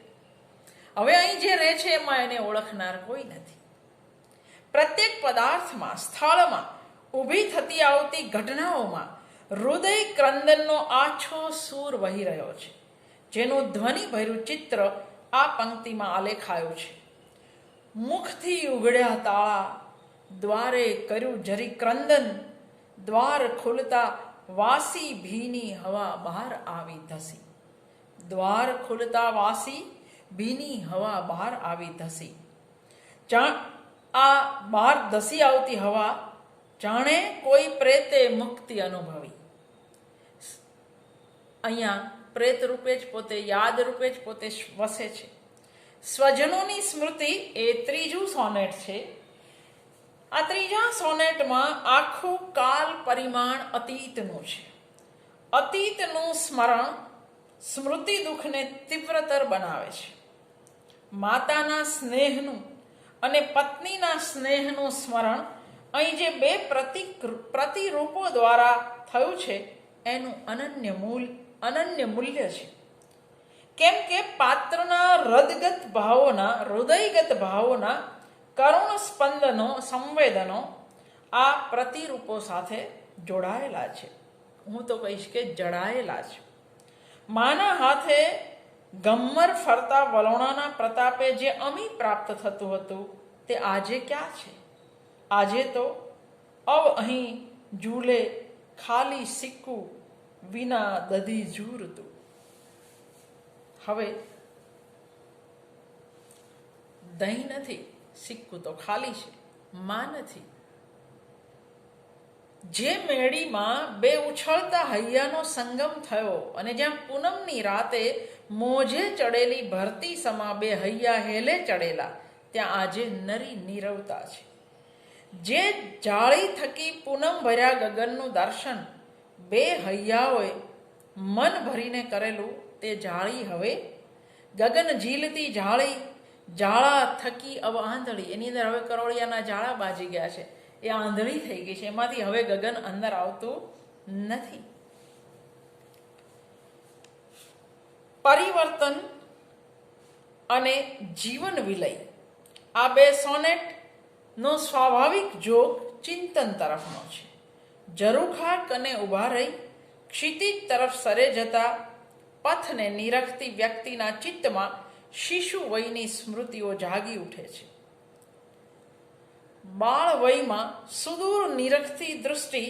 હવે અહીં જે રહે છે એમાં એને ઓળખનાર કોઈ નથી. પ્રત્યેક પદાર્થમાં, સ્થળમાં ઊભી થતી આવતી ઘટનાઓમાં હૃદય ક્રંદનનો આછો સૂર વહી રહ્યો છે, જેનું ધ્વનિભર્યું ચિત્ર આ પંક્તિમાં આલેખાયું છે. મુખથી ઉઘડ્યા તાળા, દ્વારે કર્યું જરી ક્રંદન, દ્વાર ખુલતા વાસી ભીની હવા બહાર આવી ધસી. દ્વાર ખુલતા વાસી ભીની હવા બહાર આવી ધસી. આ બહાર ધસી આવતી હવા જાણે કોઈ પ્રેતે મુક્તિ અનુભવી. અહીંયા પ્રેત રૂપે જ પોતે, યાદ રૂપે જ પોતે વસે છે. સ્વજનોની સ્મૃતિ એ ત્રીજું સોનેટ છે. આ ત્રીજા સોનેટમાં આખું કાલ પરિમાણ અતીતનું છે. અતીતનું સ્મરણ સ્મૃતિ દુઃખને તીવ્રતર બનાવે છે. માતાના સ્નેહનું અને પત્નીના સ્નેહનું સ્મરણ અહીં જે બે પ્રતિરૂપો દ્વારા થયું છે એનું અનન્ય મૂલ્ય છે. કેમ કે પાત્રના હૃદયગત ભાવોના કરુણ સ્પંદનો, સંવેદનો આ પ્રતિરૂપો સાથે જોડાયેલા છે. હું તો કહીશ કે જડાયેલા છે. માના હાથે ગમ્મર ફરતા વલોણાના પ્રતાપે જે અમી પ્રાપ્ત થતું હતું તે આજે ક્યાં છે? આજે તો અહીં ઝૂલે ખાલી સિક્કું વિના દધી ઝૂરતું. હવે દહીં નથી સિક્કું તો ખાલી છે, માં નથી. જે મેળીમાં બે ઉછળતા હૈયાનો સંગમ થયો અને જ્યાં પૂનમની રાતે મોજે ચડેલી ભરતી સમા બે હૈયા હેલે ચડેલા, ત્યાં આજે નરી નીરવતા છે. જે જાળી થકી પૂનમ ભર્યા ગગનનું દર્શન બે હૈયાઓએ મન ભરીને કરેલું, તે જાળી હવે ગગન ઝીલતી જાળી, જાળા થકી અવ આંધળી, એની અંદર હવે કરોળિયાના જાળા બાજી ગયા છે, એ આંધળી થઈ ગઈ છે, એમાંથી હવે ગગન અંદર આવતું નથી. પરિવર્તન અને જીવન વિલય, આ બે સોનેટ નો સ્વાભાવિક જોગ ચિંતન તરફનો છે. ઝરૂખા કને ઊભા રહી ક્ષિતિજ તરફ સરે જતા પથને નિરખતી વ્યક્તિના ચિત્તમાં શિશુ વયની સ્મૃતિઓ જાગી ઉઠે છે. બાળ વયમાં સુદૂર નિરખતી દૃષ્ટિ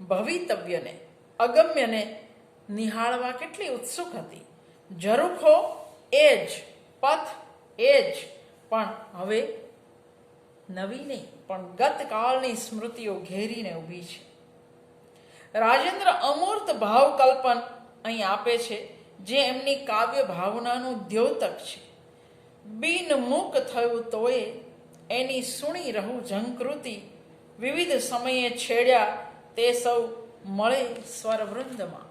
ભવિતવ્યને, અગમ્યને નિહાળવા કેટલી ઉત્સુક હતી. ઝરૂખો એ જ, પથ એ જ, પણ હવે નવી નહીં પણ ગતકાળની સ્મૃતિઓ ઘેરીને ઊભી છે. રાજેન્દ્ર અમૂર્ત ભાવકલ્પન અહીં આપે છે, જે એમની કાવ્ય ભાવનાનું દ્યોતક છે. બિનમુખ થયું તોય એની સુણી રહું ઝંકૃતિ, વિવિધ સમયે છેડ્યા તે સૌ મળે સ્વરવૃંદમાં.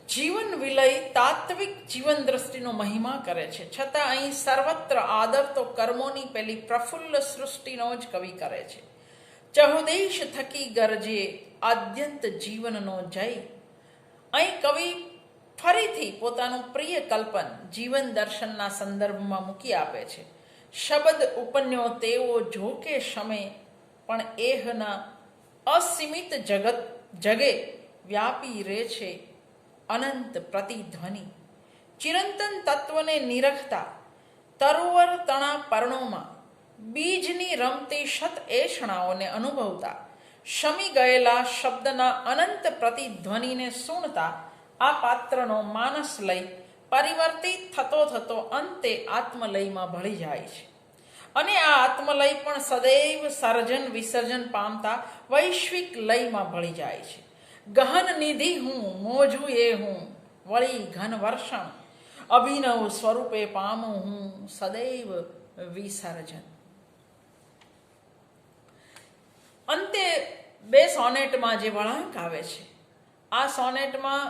જીવન વિલય તાત્વિક જીવન દ્રષ્ટિનો મહિમા કરે છે, છતાં અહીં સર્વત્ર આદર તો કર્મોની પેલી પ્રફુલ્લ સૃષ્ટિનો જ કવિ કરે છે. ચહુદેશ થકી ગરજે આદ્યંત જીવનનો જય. અહીં કવિ ફરીથી પોતાનું પ્રિય કલ્પન જીવન દર્શનના સંદર્ભમાં મૂકી આપે છે. શબ્દ ઉપન્યો તેઓ જોકે શમે, પણ એહના અસીમિત જગે વ્યાપી રે છે અનંત પ્રતિધ્વનિ. ચિરંતન તત્વને નિરખતા તરુવર તણા પર્ણોમાં બીજની રમતી શત એષણાઓને અનુભવતા, શમી ગયેલા શબ્દના અનંત પ્રતિધ્વનિને સુણતા આ પાત્રનો માનસ લય પરિવર્તિત થતો થતો અંતે આત્મલયમાં ભળી જાય છે. અને આ આત્મલય પણ સદૈવ સર્જન વિસર્જન પામતા વૈશ્વિક લયમાં ભળી જાય છે. ગહન નિધિ હું, મોજું એ હું, વળી ઘન વર્ષણ, અભિનવ સ્વરૂપે પામું હું સદૈવ વિસર્જન. અંતે બે સોનેટમાં જે વળાંક આવે છે, આ સોનેટમાં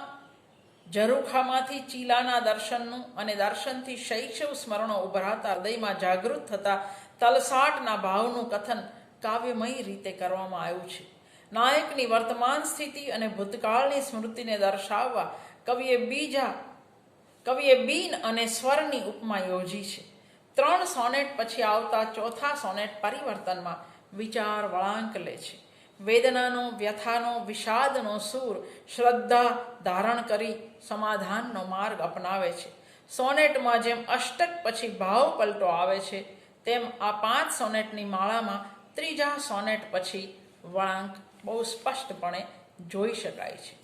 ઝરૂખામાંથી ચીલાના દર્શનનું અને દર્શનથી શૈશવ સ્મરણો ઉભરાતા હૃદયમાં જાગૃત થતા તલસાટના ભાવનું કથન કાવ્યમય રીતે કરવામાં આવ્યું છે. નાયકની વર્તમાન સ્થિતિ અને ભૂતકાળની સ્મૃતિને દર્શાવવા કવિએ બીન અને સ્વરની ઉપમા યોજી છે. 3 સોનેટ પછી આવતા ચોથા સોનેટ પરિવર્તનમાં વિચાર વળાંક લે છે. વેદનાનો, વ્યથાનો, વિષાદનો સૂર શ્રદ્ધા ધારણ કરી સમાધાનનો માર્ગ અપનાવે છે. સોનેટમાં જેમ અષ્ટક પછી ભાવ પલટો આવે છે, તેમ આ 5 સોનેટની માળામાં ત્રીજા સોનેટ પછી વળાંક બહુ સ્પષ્ટપણે જોઈ શકાય છે.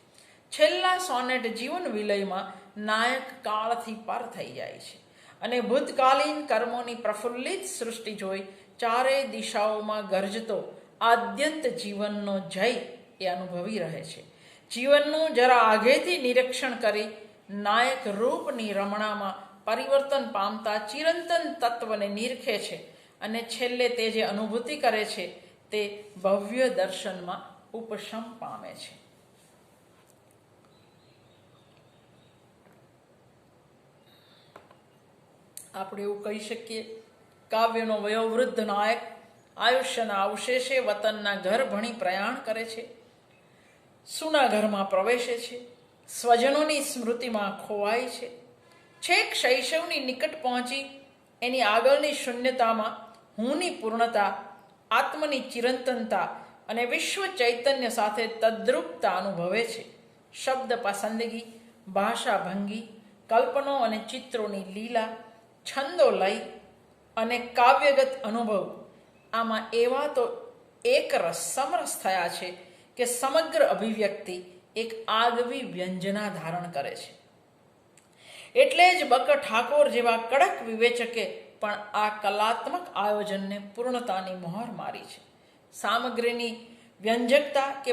છેલ્લા સોનેટ જીવન વિલયમાં નાયક કાળથી પર થઈ જાય છે અને ભૂતકાલીન કર્મોની પ્રફુલ્લિત સૃષ્ટિ જોઈ ચારેય દિશાઓમાં ગરજતો આદ્યંત જીવનનો જય એ અનુભવી રહે છે. જીવનનું જરા આગેથી નિરીક્ષણ કરી નાયક રૂપની રમણામાં પરિવર્તન પામતા ચિરંતન તત્વને નિરખે છે અને છેલ્લે તે જે અનુભૂતિ કરે છે તે ભવ્ય દર્શનમાં ઉપશમ પામે છે. આપણે એવું કહી શકીએ, કાવ્યનો વયોવૃદ્ધ નાયક આયુષ્યના અવશેષે વતનના ઘર ભણી પ્રયાણ કરે છે, સૂના ઘરમાં પ્રવેશે છે, સ્વજનોની સ્મૃતિમાં ખોવાય છે, છેક શૈશવની નિકટ પહોંચી એની આગળની શૂન્યતામાં હુંની પૂર્ણતા, આત્મની ચિરંતનતા અને વિશ્વ ચૈતન્ય સાથે તદ્રુપતા અનુભવે છે. શબ્દ પસંદગી, ભાષા ભંગી, કલ્પનો અને ચિત્રોની લીલા, છંદો લય અને કાવ્યગત અનુભવ, આમાં એવા તો એકરસ સમરસ થયા છે કે સમગ્ર અભિવ્યક્તિ એક આગવી વ્યંજના ધારણ કરે છે. એટલે જ બક ઠાકોર જેવા કડક વિવેચકે પણ આ કલાત્મક આયોજનને પૂર્ણતાની મહોર મારી છે. સામગ્રીની વ્યંજકતા કે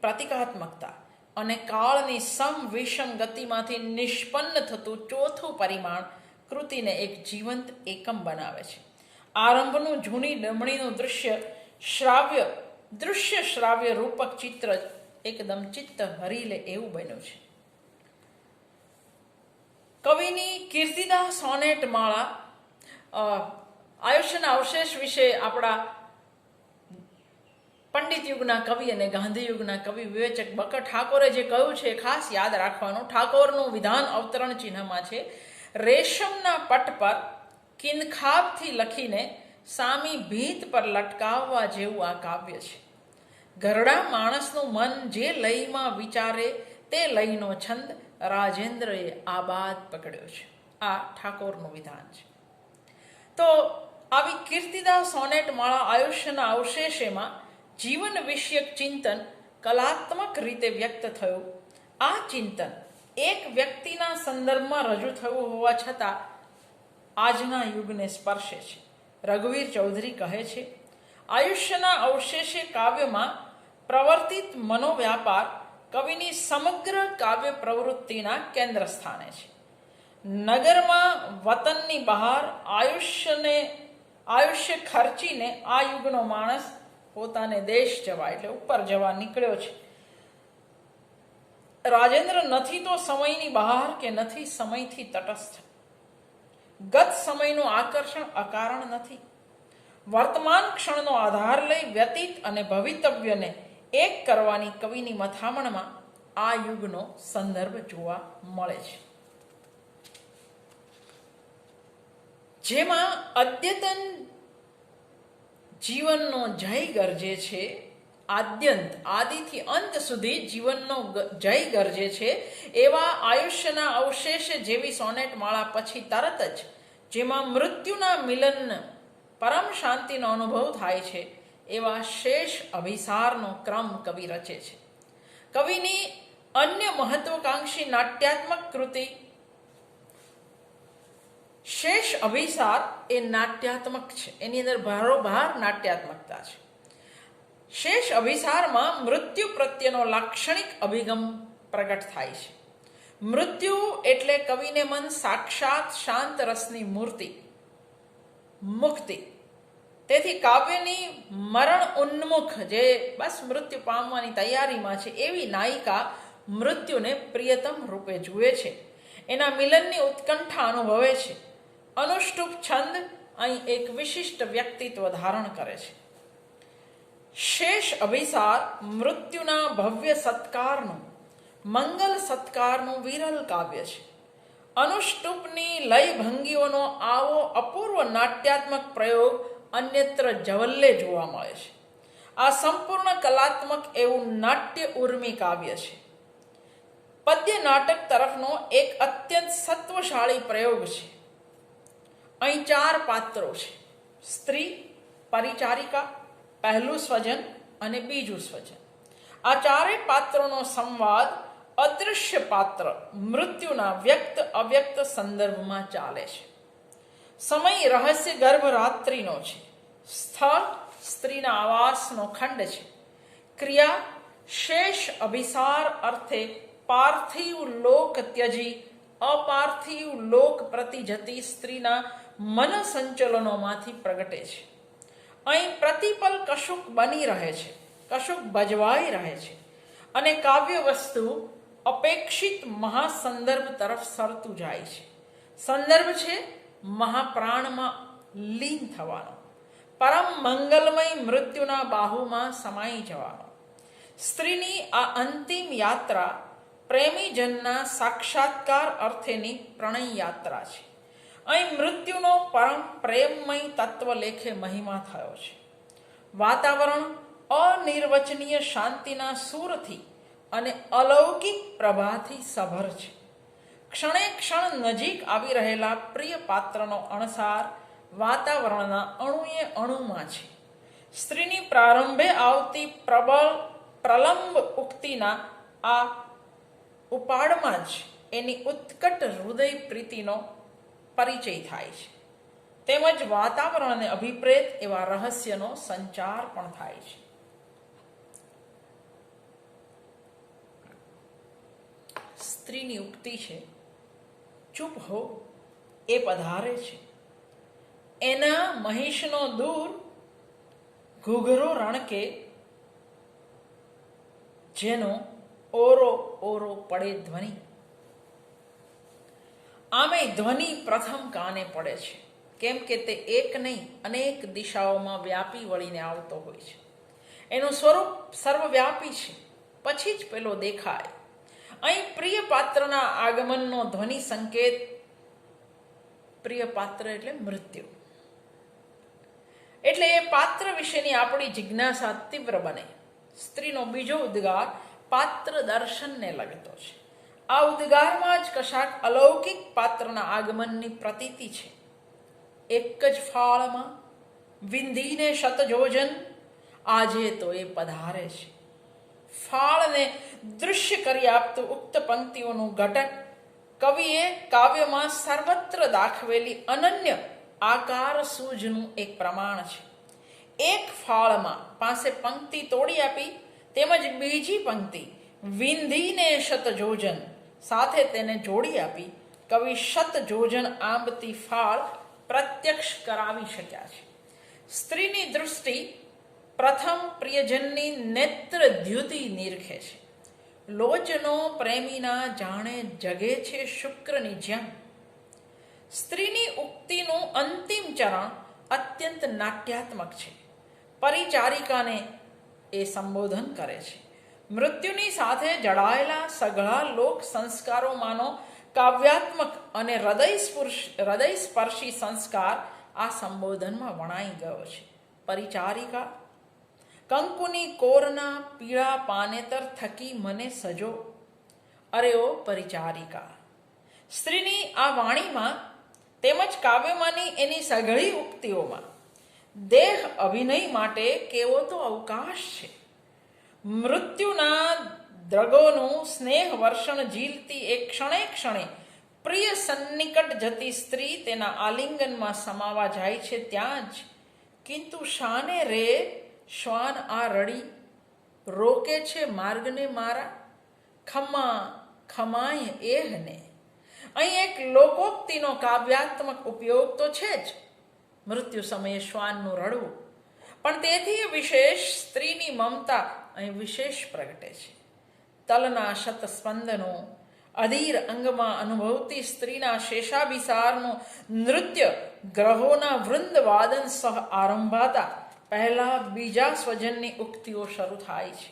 પ્રતિકાત્મકતા અને કાળની સમ-વિષમ ગતિમાંથી નિષ્પન્ન થતું ચોથું પરિમાણ કૃતિને એક જીવંત એકમ બનાવે છે. આરંભનું જૂની ડમણીનું દૃશ્ય શ્રાવ્ય રૂપક ચિત્ર જ એકદમ ચિત્ત હરી લે એવું બન્યું છે. કવિની કીર્તિદા સોનેટ માળા આયુષ્યના અવશેષ વિશે આપણા પંડિત યુગના કવિ અને ગાંધી યુગના કવિ વિવેચક બક ઠાકોરે જે કહ્યું છે ખાસ યાદ રાખવાનું. ઠાકોરનું વિધાન અવતરણ ચિહ્નમાં છે, રેશમના પટ પર કિનખાબથી લખીને સામી ભીંત પર લટકાવવા જેવું આ કાવ્ય છે. ઘરડા માણસનું મન જે લયમાં વિચારે તે લયનો છંદ રાજેન્દ્રએ આબાદ પકડ્યો છે. આ ઠાકોરનું વિધાન છે. તો આવી કીર્તિદા સોનેટ માળા આયુષ્યના અવશેષેમાં જીવન વિષયક ચિંતન કલાત્મક રીતે વ્યક્ત થયું. આ ચિંતન એક વ્યક્તિના સંદર્ભમાં રજૂ થયું હોવા છતાં આજના યુગને સ્પર્શે છે. રઘુવીર ચૌધરી કહે છે, આયુષ્યના અવશેષે કાવ્યમાં પ્રવર્તિત મનોવ્યાપાર કવિની સમગ્ર કાવ્ય પ્રવૃત્તિના કેન્દ્ર સ્થાને છે. નગરમાં વતનની બહાર આયુષ્ય ખર્ચીને આ યુગનો માણસ પોતાને દેશ જવા એટલે ઉપર જવા નીકળ્યો છે. રાજેન્દ્ર નથી તો સમયની બહાર કે નથી સમયથી તટસ્થ. ગત સમયનું આકર્ષણ અકારણ નથી. વર્તમાન ક્ષણનો આધાર લઈ વ્યતીત અને ભવિતવ્યને એક કરવાની કવિની મથામણમાં આ યુગનો સંદર્ભ જોવા મળે છે. જેમાં અદ્યતન જીવનનો જય ગરજે છે, આદિથી અંત સુધી જીવનનો જય ગરજે છે, એવા આયુષ્યના અવશેષ જેવી સોનેટ માળા પછી તરત જ જેમાં મૃત્યુના મિલન પરમ શાંતિનો અનુભવ થાય છે એવા શેષ અભિસારનો ક્રમ કવિ રચે છે. કવિની અન્ય મહત્વકાંક્ષી નાટ્યાત્મક કૃતિ શેષ અભિસાર એ નાટ્યાત્મક છે. એની અંદર ભારોભાર નાટ્યાત્મકતા છે. શેષ અભિસારમાં મૃત્યુ પ્રત્યેનો લાક્ષણિક અભિગમ પ્રગટ થાય છે. મૃત્યુ એટલે કવિને મન સાક્ષાત શાંત રસની મૂર્તિ, મુક્તિ. તેથી કાવ્યની મરણ ઉન્મુખ જે બસ મૃત્યુ પામવાની તૈયારીમાં છે એવી નાયિકા મૃત્યુને પ્રિયતમ રૂપે જુએ છે. એના મિલનની ઉત્કંઠા અનુભવે છે. અનુષ્ટુપ છંદ અહીં એક વિશિષ્ટ વ્યક્તિત્વ ધારણ કરે છે. શેષ અભિસાર મૃત્યુના ભવ્ય સત્કારનું, મંગલ સત્કારનું વિરલ કાવ્ય છે. અનુષ્ટુપની લયભંગીઓનો આવો અપૂર્વ નાટ્યાત્મક પ્રયોગ અન્યત્ર જવલ્લે જોવા મળે છે. આ સંપૂર્ણ કલાત્મક એવું નાટ્ય ઉર્મી કાવ્ય છે. પદ્ય નાટક તરફનો એક અત્યંત સત્વશાળી પ્રયોગ છે. અહીં 4 પાત્રો છે: સ્ત્રી, પરિચારિકા, પહેલું સ્વજન અને બીજું સ્વજન. આ 4 પાત્રોનો સંવાદ અદૃશ્ય પાત્ર મૃત્યુના વ્યક્ત અવ્યક્ત સંદર્ભમાં ચાલે છે. સમય રહસ્ય ગર્ભ રાત્રિનો છે. સ્થળ સ્ત્રીના આવાસનો ખંડ છે. ક્રિયા શેષ અભિસાર અર્થે પાર્થિવ લોક ત્યજી અપાર્થિવ લોક પ્રતિ જતી સ્ત્રીના મન સંચલનોમાંથી પ્રગટે છે. અહીં પ્રતિપલ કશુંક બની રહે છે, કશુંક ભજવાઈ રહે છે અને કાવ્ય વસ્તુ અપેક્ષિત મહાસંદર્ભ તરફ સરતું જાય છે. સંદર્ભ છે મહાપ્રાણમાં લીન થવાનો, પરમ મંગલમય મૃત્યુના બાહુમાં સમાઈ જવાનો. સ્ત્રીની આ અંતિમ યાત્રા પ્રેમીજનના સાક્ષાત્કાર અર્થેની પ્રણય યાત્રા છે. અહીં મૃત્યુનો પરમ પ્રેમમય તત્વ લેખે મહિમા થયો છે. વાતાવરણ અનિર્વચનીય શાંતિના સૂરથી અને અલૌકિક પ્રભાથી સભર છે. ક્ષણે ક્ષણ નજીક આવી રહેલા પ્રિય પાત્રનો અણસાર વાતાવરણના અણુએ અણુમાં છે. સ્ત્રીની પ્રારંભે આવતી પ્રબળ પ્રલંબ ઉક્તિના આ ઉપાડમાં જ એની ઉત્કટ હૃદય પ્રીતિનો પરિચય થાય છે, તેમજ વાતાવરણને અભિપ્રેત એવા રહસ્યનો સંચાર પણ થાય છે. સ્ત્રીની ઉક્તિ છે, ચૂપ હો એ પધારે છે, એના મહિષનો દૂર ઘૂઘરો રણકે, જેનો ઓરો ઓરો પડે ધ્વનિ. આમે ધ્વનિ પ્રથમ કાને પડે છે, કેમ કે તે એક નહીં અનેક દિશાઓમાં વ્યાપી વળીને આવતો હોય છે. એનું સ્વરૂપ સર્વવ્યાપી છે, પછી જ પેલો દેખાય. અહીં પ્રિય પાત્રના આગમનનો ધ્વનિ સંકેત. પ્રિય પાત્ર એટલે મૃત્યુ, એટલે એ પાત્ર વિશેની આપણી જિજ્ઞાસા તીવ્ર બને. સ્ત્રીનો બીજો ઉદ્ગાર પાત્ર દર્શનને લગતો છે. આ ઉદ્ગારમાં જ કશાક અલૌકિક પાત્રના આગમનની પ્રતીતિ છે. એક જ ફાળમાં વિંધીને શતજોજન, આજે તો એ પધારે છે. ફાળને દૃશ્ય કરી આપતું ઉક્ત પંક્તિઓનું ઘટક કવિએ કાવ્યમાં સર્વત્ર દાખવેલી અનન્ય આકાર સૂઝનું એક પ્રમાણ છે. એક ફાળમાં પાસે પંક્તિ તોડી આપી, તેમજ બીજી પંક્તિ વિંધીને શતજોજન સાથે તેને જોડી આપી કવિ શતજોજન આંબતી ફાળ પ્રત્યક્ષ કરાવી શક્યા છે. સ્ત્રીની દૃષ્ટિ પ્રથમ પ્રિયજનની નેત્ર દ્યુતિ નિરખે છે. લોચનો પ્રેમીના જાણે જગે છે શુક્રની જેમ. સ્ત્રીની ઉક્તિનું અંતિમ ચરણ અત્યંત નાટ્યાત્મક છે. પરિચારિકાને એ સંબોધન કરે છે. મૃત્યુની સાથે જડાયેલા સઘળા લોક સંસ્કારોમાંનો કાવ્યાત્મક અને હૃદયસ્પર્શી સંસ્કાર આ સંબોધનમાં વણાઈ ગયો છે. પરિચારિકા, કંકુની કોરના પીળા પાનેતર થકી મને સજો. અરે ઓ પરિચારિકા! સ્ત્રીની આ વાણીમાં તેમજ કાવ્યમાંની એની સઘળી ઉક્તિઓમાં દેહ અભિનય માટે કેવો તો અવકાશ છે. મૃત્યુના દ્રગોનું સ્નેહ વર્ષણ ઝીલતી એક ક્ષણે ક્ષણે પ્રિય સન્નિકટ જતી સ્ત્રી તેના આલિંગનમાં સમાવા જાય છે ત્યાં જ. કિંતુ શાને રે શ્વાન આ રડી, રોકે છે માર્ગને મારા, ખમા ખમાય એહને. અહીં એક લોકોક્તિનો કાવ્યાત્મક ઉપયોગ તો છે જ, મૃત્યુ સમયે શ્વાનનું રડવું, પણ તેથી વિશેષ સ્ત્રીની મમતા અહીં વિશેષ પ્રગટે છે. તલના શતસ્પંદનો અધીર અંગમાં અનુભવતી સ્ત્રીના શેષાભિસારનું નૃત્ય ગ્રહોના વૃંદવાદન સહ આરંભાતા પહેલા બીજા સ્વજનની ઉક્તિઓ શરૂ થાય છે.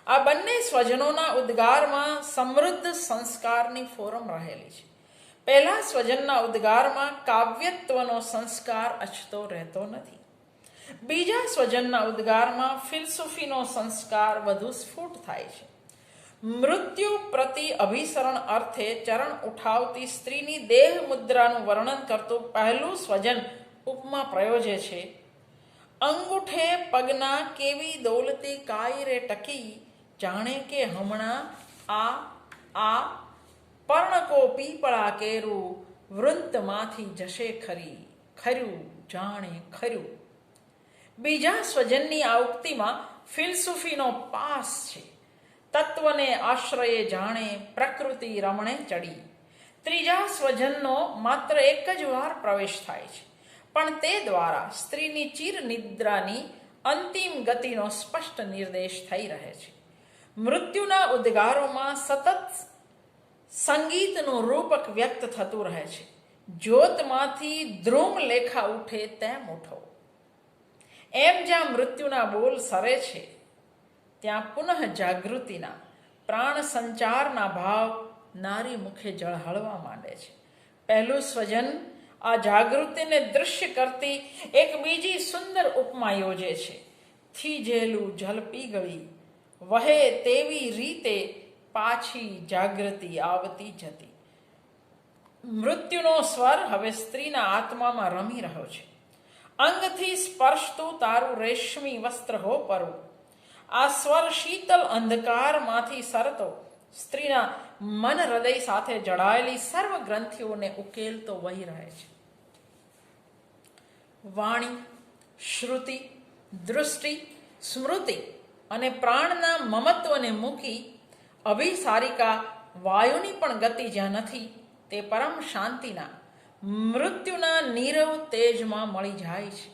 આ બંને સ્વજનોના ઉદ્ગારમાં સમૃદ્ધ સંસ્કારની ફોરમ રહેલી છે. પહેલા સ્વજનના ઉદ્ગારમાં કાવ્યત્વનો સંસ્કાર અછતો રહેતો નથી. બીજા સ્વજનના ઉદ્ગારમાં ફિલસૂફીનો સંસ્કાર વધુ સ્ફુટ થાય છે. મૃત્યુ પ્રતિ અભિસરણ અર્થે ચરણ ઉઠાવતી સ્ત્રીની દેહ મુદ્રાનું વર્ણન કરતું પહેલું સ્વજન ઉપમા પ્રયોજે છે. અંગૂઠે પગના કેવી દોલતી કાયરે ટકી, જાણે કે હમણાં આ પર્ણકો પીપળા કેરું વૃંતમાંથી જશે ખરી, ખર્યું જાણે ખર્યું. બીજા સ્વજનની આ ઉક્તિમાં ફિલસૂફીનો પાસ છે. તત્વને આશ્રયે જાણે પ્રકૃતિ રમણે ચડી. ત્રીજા સ્વજનનો માત્ર એક જ વાર પ્રવેશ થાય છે, પણ તે દ્વારા સ્ત્રીની ચિર નિદ્રાની અંતિમ ગતિનો સ્પષ્ટ નિર્દેશ થઈ રહે છે. મૃત્યુના ઉદ્ગારોમાં સતત સંગીતનું રૂપક વ્યક્ત થતું રહે છે. જ્યોતમાંથી ધ્રુમ લેખા ઉઠે તેમ ઉઠો. એમ જ્યાં મૃત્યુના બોલ સરે છે, ત્યાં પુનઃ જાગૃતિના પ્રાણ સંચારના ભાવ નારી મુખે ઝળહળવા માંડે છે. પહેલું સ્વજન આ જાગૃતિને દૃશ્ય કરતી એક બીજી સુંદર ઉપમા યોજે છે. થીજેલું જલ પીગળી, વહે તેવી રીતે પાછી જાગૃતિ આવતી જતી. મૃત્યુનો સ્વર હવે સ્ત્રીના આત્મામાં રમી રહ્યો છે. અંગથી સ્પર્શતું તારું રેશમી વસ્ત્ર હો પરવું. આ સ્વર શીતલ અંધકારમાંથી સરતો સ્ત્રીના મન હૃદય સાથે જડાયેલી સર્વ ગ્રંથિઓને ઉકેલતો વહી રહે છે. વાણી, શ્રુતિ, દૃષ્ટિ, સ્મૃતિ અને પ્રાણના મમત્વને મૂકી અભિસારિકા વાયુની પણ ગતિ જ્યાં નથી તે પરમ શાંતિના મૃત્યુના નીરવ તેજમાં મળી જાય છે.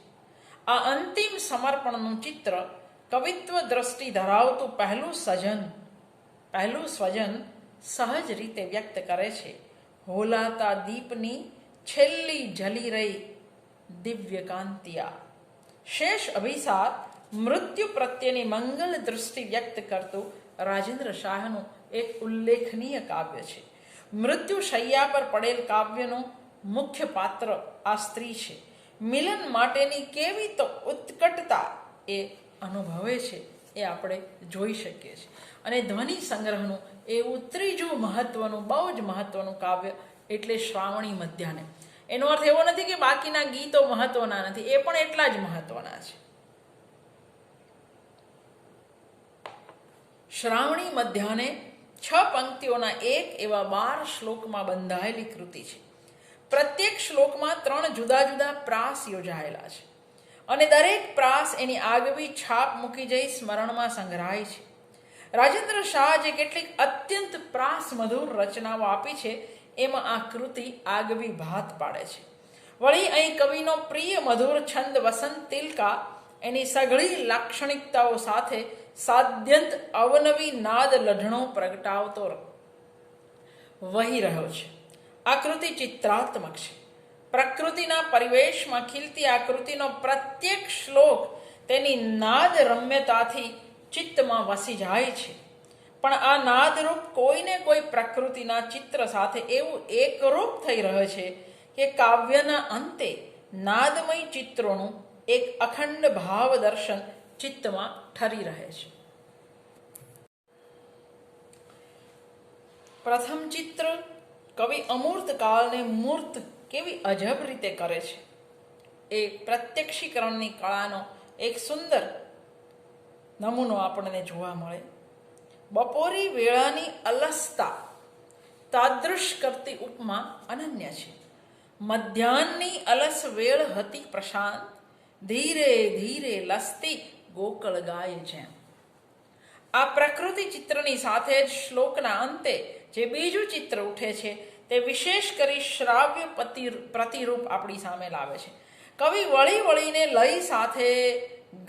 આ અંતિમ સમર્પણનું ચિત્ર કવિત્વ દ્રષ્ટિ ધરાવતું પહેલું સ્વજન સહજ રીતે વ્યક્ત કરે છે. હોલાતા દીપની છેલ્લી જલી રહી દિવ્ય કાંતિયા. શેષ અભિસાર મૃત્યુ પ્રત્યેની મંગલ દૃષ્ટિ વ્યક્ત કરતું રાજેન્દ્ર શાહનું એક ઉલ્લેખનીય કાવ્ય છે. મૃત્યુ શૈયા પર પડેલ કાવ્યનું મુખ્ય પાત્ર આ સ્ત્રી છે. મિલન માટેની કેવી તો ઉત્કટતા એ અનુભવે છે એ આપણે જોઈ શકીએ છીએ. અને ધ્વનિ સંગ્રહનું એવું ત્રીજું મહત્વનું, બહુ જ મહત્વનું કાવ્ય એટલે શ્રાવણી મધ્યાહ્ને. એનો અર્થ એવો નથી કે બાકીના ગીતો મહત્વના નથી, એ પણ એટલા જ મહત્વના છે. શ્રાવણી મધ્યાહ્ને 6 પંક્તિઓના એક એવા 12 શ્લોકમાં બંધાયેલી કૃતિ છે. પ્રત્યેક શ્લોકમાં 3 જુદા જુદા પ્રાસ યોજાયેલા છે અને દરેક પ્રાસ એની આગવી છાપ મૂકી જઈ સ્મરણમાં સંગ્રહાય છે. રાજેન્દ્ર શાહ જે કેટલીક અત્યંત પ્રાસ મધુર રચનાઓ આપી છે એમાં આ કૃતિ આગવી ભાત પાડે છે. વળી અહીં કવિનો પ્રિય મધુર છંદ વસંત તિલકા એની સઘળી લાક્ષણિકતાઓ સાથે સાદ્યંત અવનવી નાદ લઢણો પ્રગટાવતો વહી રહ્યો છે. આ કૃતિ ચિત્રાત્મક છે. પ્રકૃતિના પરિવેશમાં ખીલતી આ કૃતિનો પ્રત્યેક શ્લોક તેની નાદ રમ્યતાથી ચિત્તમાં વસી જાય છે. પણ આ નાદરૂપ કોઈને કોઈ પ્રકૃતિના ચિત્ર સાથે એવું એકરૂપ થઈ રહ્યો છે કે કાવ્યના અંતે નાદમય ચિત્રોનું એક અખંડ ભાવ દર્શન ચિત્તમાં ઠરી રહે છે. પ્રથમ ચિત્ર કવિ અમૂર્ત કાળને મૂર્ત કેવી અજબ રીતે કરે છે એ પ્રત્યક્ષીકરણની કળાનો એક સુંદર નમૂનો આપણને જોવા મળે. બપોરી વેળાની અલસતા તાદૃશ કરતી ઉપમા અનન્ય છે. મધ્યાહ્નની અલસ વેળ હતી પ્રશાંત, ધીરે ધીરે લસતી ગોકળ ગાય જેમ. આ પ્રકૃતિ ચિત્રની સાથે જ શ્લોકના અંતે જે બીજું ચિત્ર ઉઠે છે તે વિશેષ કરી શ્રાવ્ય પ્રતિરૂપ આપણી સામે લાવે છે. કવિ વળી વળીને લય સાથે,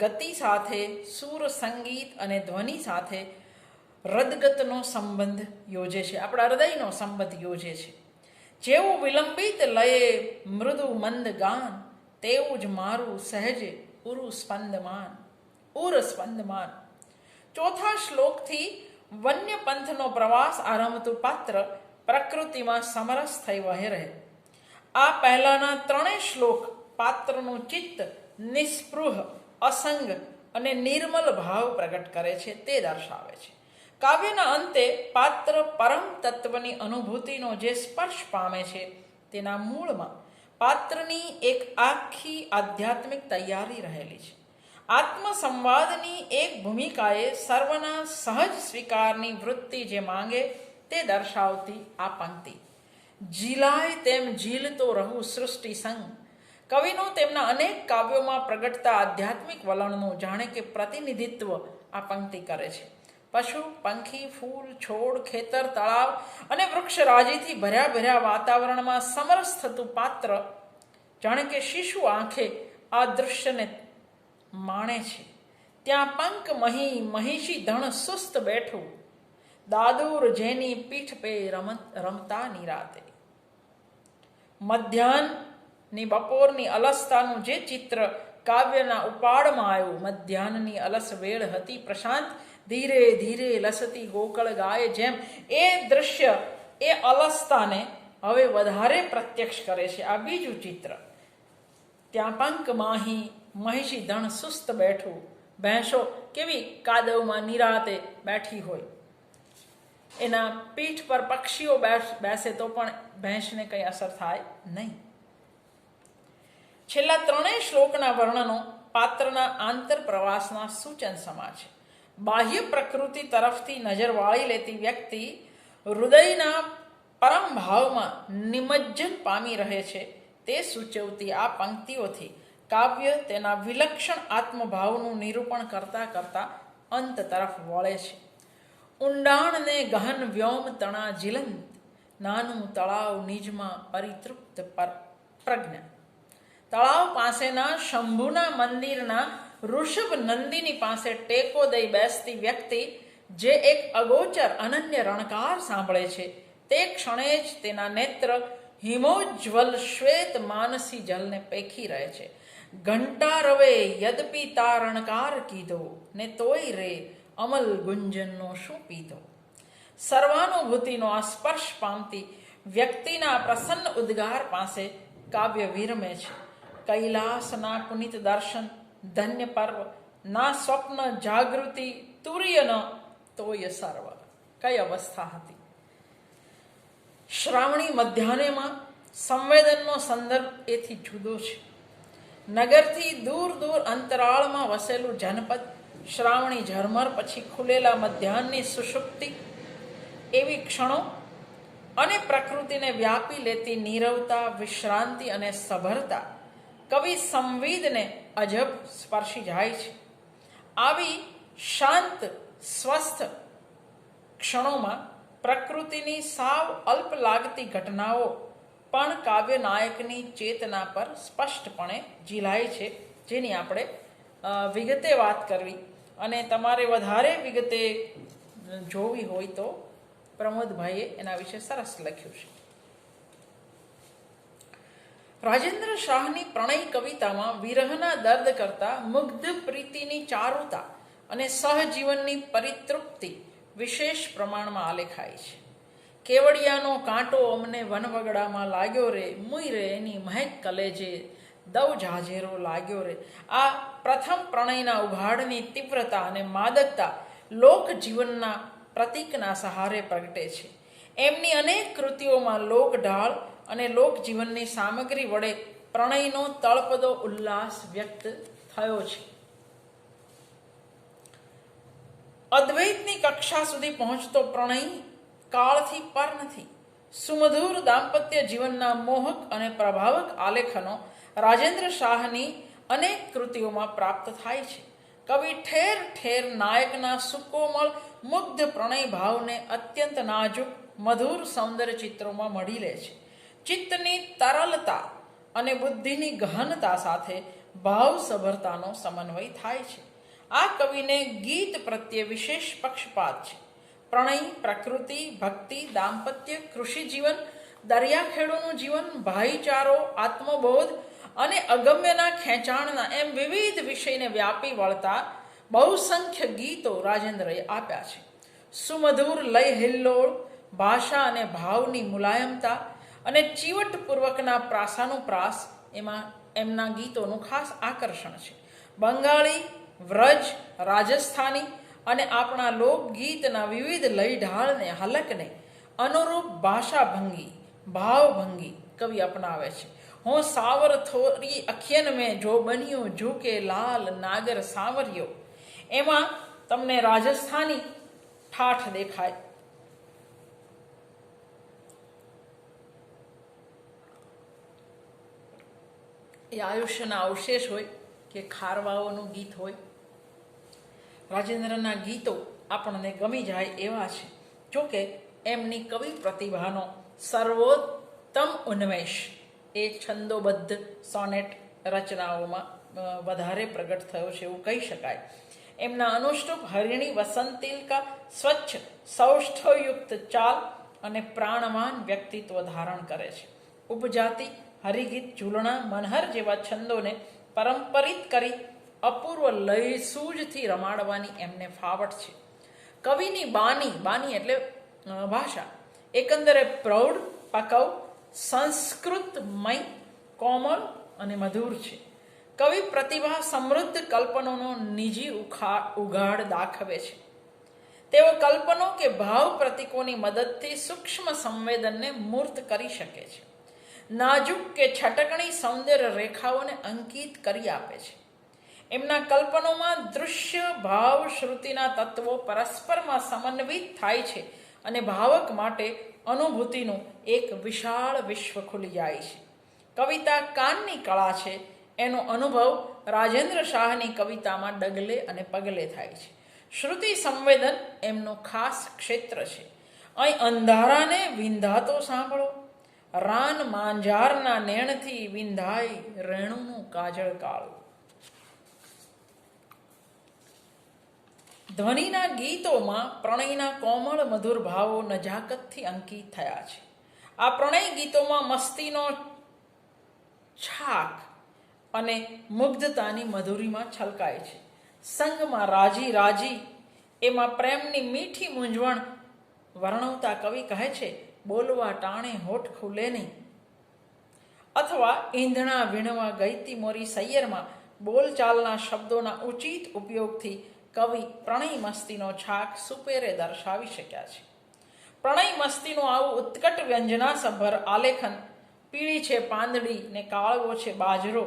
ગતિ સાથે, સુર, સંગીત અને ધ્વનિ સાથે હૃદગતનો સંબંધ યોજે છે, આપણા હૃદયનો સંબંધ યોજે છે. જેવું વિલંબિત લયે મૃદુ મંદ ગાન, તેવું જ મારું સહેજે ઉર સ્પંદમાન. ચોથા શ્લોકથી વન્ય પંથનો પ્રવાસ આરંભતું પાત્ર પ્રકૃતિમાં સમરસ થઈ વહે રહે. આ પહેલાના 3 શ્લોક પાત્રનું ચિત્ત નિસ્પૃહ, અસંગ અને નિર્મલ ભાવ પ્રગટ કરે છે તે દર્શાવે છે. કાવ્યના અંતે પાત્ર પરમ તત્વની અનુભૂતિનો જે સ્પર્શ પામે છે તેના મૂળમાં પાત્રની એક આખી આધ્યાત્મિક તૈયારી રહેલી છે. આત્મસંવાદની એક ભૂમિકાએ સર્વના સહજ સ્વીકારની વૃત્તિ જે માંગે તે દર્શાવતી આ પંક્તિ. ઝીલાય તેમ ઝીલતો રહું સૃષ્ટિ સંગ. કવિનો તેમના અનેક કાવ્યોમાં પ્રગટતા આધ્યાત્મિક વલણનું જાણે કે પ્રતિનિધિત્વ આ પંક્તિ કરે છે. પશુ, પંખી, ફૂલ, છોડ, ખેતર, તળાવ અને વૃક્ષરાજીથી ભર્યા વાતાવરણમાં સમરસ થતું પાત્ર જાણે કે શિશુ આંખે આ દૃશ્યને માણે છે. ત્યાં પંક મહિષી ધણ સુસ્ત બેઠું, દાદુર જેની પીઠ પે રમતા નિરાતે. મધ્યાહ્નની બપોરની અલસતાનું જે ચિત્ર કાવ્યના ઉપાડમાં આવ્યું, મધ્યાહ્નની અલસ વેળ હતી પ્રશાંત, ધીરે ધીરે લસતી ગોકળ ગાય જેમ, એ દૃશ્ય એ અલસતાને હવે વધારે પ્રત્યક્ષ કરે છે. આ બીજું ચિત્ર. ત્યાં પંક મહિષી ધણ સુસ્ત બેઠું, ભેંસો કેવી કાદવમાં નિરાતે બેઠી હોય, એના પીઠ પર પક્ષીઓ બેસે તો પણ ભેંસને કંઈ અસર થાય નહીં. છેલ્લા 3 શ્લોકના વર્ણનો પાત્રના આંતર પ્રવાસના સૂચન સમા છે. બાહ્ય પ્રકૃતિ તરફથી નજર વાળી લેતી વ્યક્તિ હૃદયના પરમ ભાવમાં નિમજ્જન પામી રહે છે તે સૂચવતી આ પંક્તિઓથી કાવ્ય તેના વિલક્ષણ આત્મભાવનું નિરૂપણ કરતા કરતા અંત તરફ વળે છે. ઊંડાણને ગહન વ્યોમ તણા જીલંત, નાનું તળાવ નિજમાં પરિતૃપ્ત પ્રજ્ઞા. તળાવ પાસેના શંભુના મંદિરના ઋષભ નંદીની પાસે ટેકો દઈ બેસતી વ્યક્તિ જે એક અગોચર અનન્ય રણકાર સાંભળે છે તે ક્ષણે જ તેના નેત્ર હિમોજ્જવલ શ્વેત માનસી જલને પેખી રહે છે. ઘંટા રવે યદપિ તા રણકાર કીધો, ને તોય રે અમલ ગુંજનનો શું પીધો. સર્વાનુભૂતિનો આ સ્પર્શ પામતી વ્યક્તિના પ્રસન્ન ઉદ્ગાર પાસે કાવ્ય વિરમે છે. કૈલાસના પુનિત દર્શન ધન્ય પર્વ, ના સ્વપ્ન જાગૃતિ તુર્ય ન તોય સર્વ. કઈ અવસ્થા હતી! શ્રાવણી મધ્યાહ્નમાં સંવેદનનો સંદર્ભ એથી જુદો છે. નગરથી દૂર દૂર અંતરાળમાં વસેલું જનપદ, શ્રાવણી ઝરમર પછી ખુલેલા મધ્યાહ્નની સુષુપ્તિ, એવી ક્ષણો અને પ્રકૃતિને વ્યાપી લેતી નીરવતા, વિશ્રાંતિ અને સભરતા કવિ સંવેદને અજબ સ્પર્શી જાય છે. આવી શાંત સ્વસ્થ ક્ષણોમાં પ્રકૃતિની સાવ અલ્પ લાગતી ઘટનાઓ પણ કાવ્ય નાયકની ચેતના પર સ્પષ્ટપણે ઝીલાય છે, જેની આપણે વિગતે વાત કરવી અને તમારે વધારે વિગતે જોવી હોય તો પ્રમોદભાઈએ એના વિશે સરસ લખ્યું છે. રાજેન્દ્ર શાહની પ્રણય કવિતામાં વિરહના દર્દ કરતા મુગ્ધ પ્રીતિની ચારુતા અને સહજીવનની પરિતૃપ્તિ વિશેષ પ્રમાણમાં આલેખાય છે. કેવડિયાનો કાંટો અમને વનવગડામાં લાગ્યો રે, મુઈ રે એની મહેક કલેજે દવ જાજેરો લાગ્યો રે. આ પ્રથમ પ્રણયના ઉઘાડની તીવ્રતા અને માદકતા લોકજીવનના પ્રતીકના સહારે પ્રગટે છે. એમની અનેક કૃતિઓમાં લોકઢાળ અને લોકજીવનની સામગ્રી વડે પ્રણયનો તળપદો ઉલ્લાસ વ્યક્ત થયો છે. અદ્વૈતની કક્ષા સુધી પહોંચતો પ્રણય કાળથી પર નથી. સુમધુર દાંપત્ય જીવનના મોહક અને પ્રભાવક આલેખનો રાજેન્દ્ર શાહની અનેક કૃતિઓમાં પ્રાપ્ત થાય છે. કવિ ઠેર ઠેર નાયકના સુકોમળ મુગ્ધ પ્રણય ભાવને અત્યંત નાજુક મધુર સૌંદર્ય ચિત્રોમાં મળી લે છે. ચિત્તની તરલતા અને બુદ્ધિની ગહનતા સાથે ભાવસભરતાનો સમન્વય થાય છે. આ કવિને ગીત પ્રત્યે વિશેષ પક્ષપાત છે. પ્રણય, પ્રકૃતિ, ભક્તિ, દાંપત્ય, કૃષિ જીવન, દરિયાખેડૂનું જીવન, ભાઈચારો, આત્મબોધ અને અગમ્યના ખેંચાણના એમ વિવિધ વિષયને વ્યાપી વળતા બહુસંખ્ય ગીતો રાજેન્દ્રએ આપ્યા છે. સુમધુર લય હિલ્લોળ, ભાષા અને ભાવની મુલાયમતા અને ચીવટપૂર્વકના પ્રાસાનુપ્રાસ એમાં એમના ગીતોનું ખાસ આકર્ષણ છે. બંગાળી, વ્રજ, રાજસ્થાની અને આપણા લોકગીતના વિવિધ લયઢાળને હલકને અનુરૂપ ભાષાભંગી, ભાવભંગી કવિ અપનાવે છે. હું સાવર થોરી અખિયન મેં જો બન્યો ઝૂકે લાલ નાગર સાવર્યો, એમાં તમને રાજસ્થાની ઠાઠ દેખાય. એ આયુષ્યના અવશેષ હોય કે ખારવાઓનું ગીત હોય, રાજેન્દ્રના ગીતો આપણને ગમી જાય એવા છે. જોકે એમની કવિ પ્રતિભાનો સર્વોત્તમ ઉન્મેષ એ છંદોબદ્ધ સોનેટ રચનાઓમાં વધારે પ્રગટ થયો છે એવું કહી શકાય. એમના અનુષ્ટુપ હરિણી વસંતિલકા સ્વચ્છ સૌષ્ઠવયુક્ત ચાલ અને પ્રાણવાન વ્યક્તિત્વ ધારણ કરે છે. ઉપજાતિ, હરિગીત, ઝૂલણા, મનહર જેવા છંદોને પરંપરિત કરી અપૂર્વ લયસૂજથી રમાડવાની એમને ફાવટ છે. કવિની બાની એટલે ભાષા એકંદરે પ્રૌઢ, પકવ, સંસ્કૃતમય, કોમળ અને મધુર છે. કવિ પ્રતિભા સમૃદ્ધ કલ્પનોનો નિજી ઉઘાડ દાખવે છે. તેઓ કલ્પનો કે ભાવ પ્રતીકોની મદદથી સૂક્ષ્મ સંવેદનને મૂર્ત કરી શકે છે. નાજુક કે છટકણી સૌંદર્ય રેખાઓને અંકિત કરી આપે છે. એમના કલ્પનોમાં દૃશ્ય, ભાવ, શ્રુતિના તત્વો પરસ્પરમાં સમન્વિત થાય છે અને ભાવક માટે અનુભૂતિનું એક વિશાળ વિશ્વ ખુલી જાય છે. કવિતા કાનની કળા છે એનો અનુભવ રાજેન્દ્ર શાહની કવિતામાં ડગલે અને પગલે થાય છે. શ્રુતિ સંવેદન એમનું ખાસ ક્ષેત્ર છે. અહીં અંધારાને વિંધાતો સાંભળો, રાન માંજારના નેણથી વિંધાય રેણુનું કાજળ કાળું. ધ્વનિના ગીતોમાં પ્રણયના કોમળ મધુર ભાવો નજાકતથી અંકિત થયા છે. આ પ્રણય ગીતોમાં મસ્તીનો છાક અને મુગ્ધતાની મધુરીમાં છલકાય છે. સંગમાં રાજી રાજી એમાં પ્રેમની મીઠી મૂંઝવણ વર્ણવતા કવિ કહે છે, બોલવા ટાણે હોઠ ખુલે નહીં. અથવા ઈંધણા વીણવા ગઈતી મોરી સૈયરમાં બોલચાલના શબ્દોના ઉચિત ઉપયોગથી કવિ પ્રણય મસ્તીનો છાક સુપેરે દર્શાવી શક્યા છે. પ્રણય મસ્તીનું આવું ઉત્કટ વ્યંજનાસભર આલેખન પીળી છે પાંદડી ને કાળવો છે બાજરો,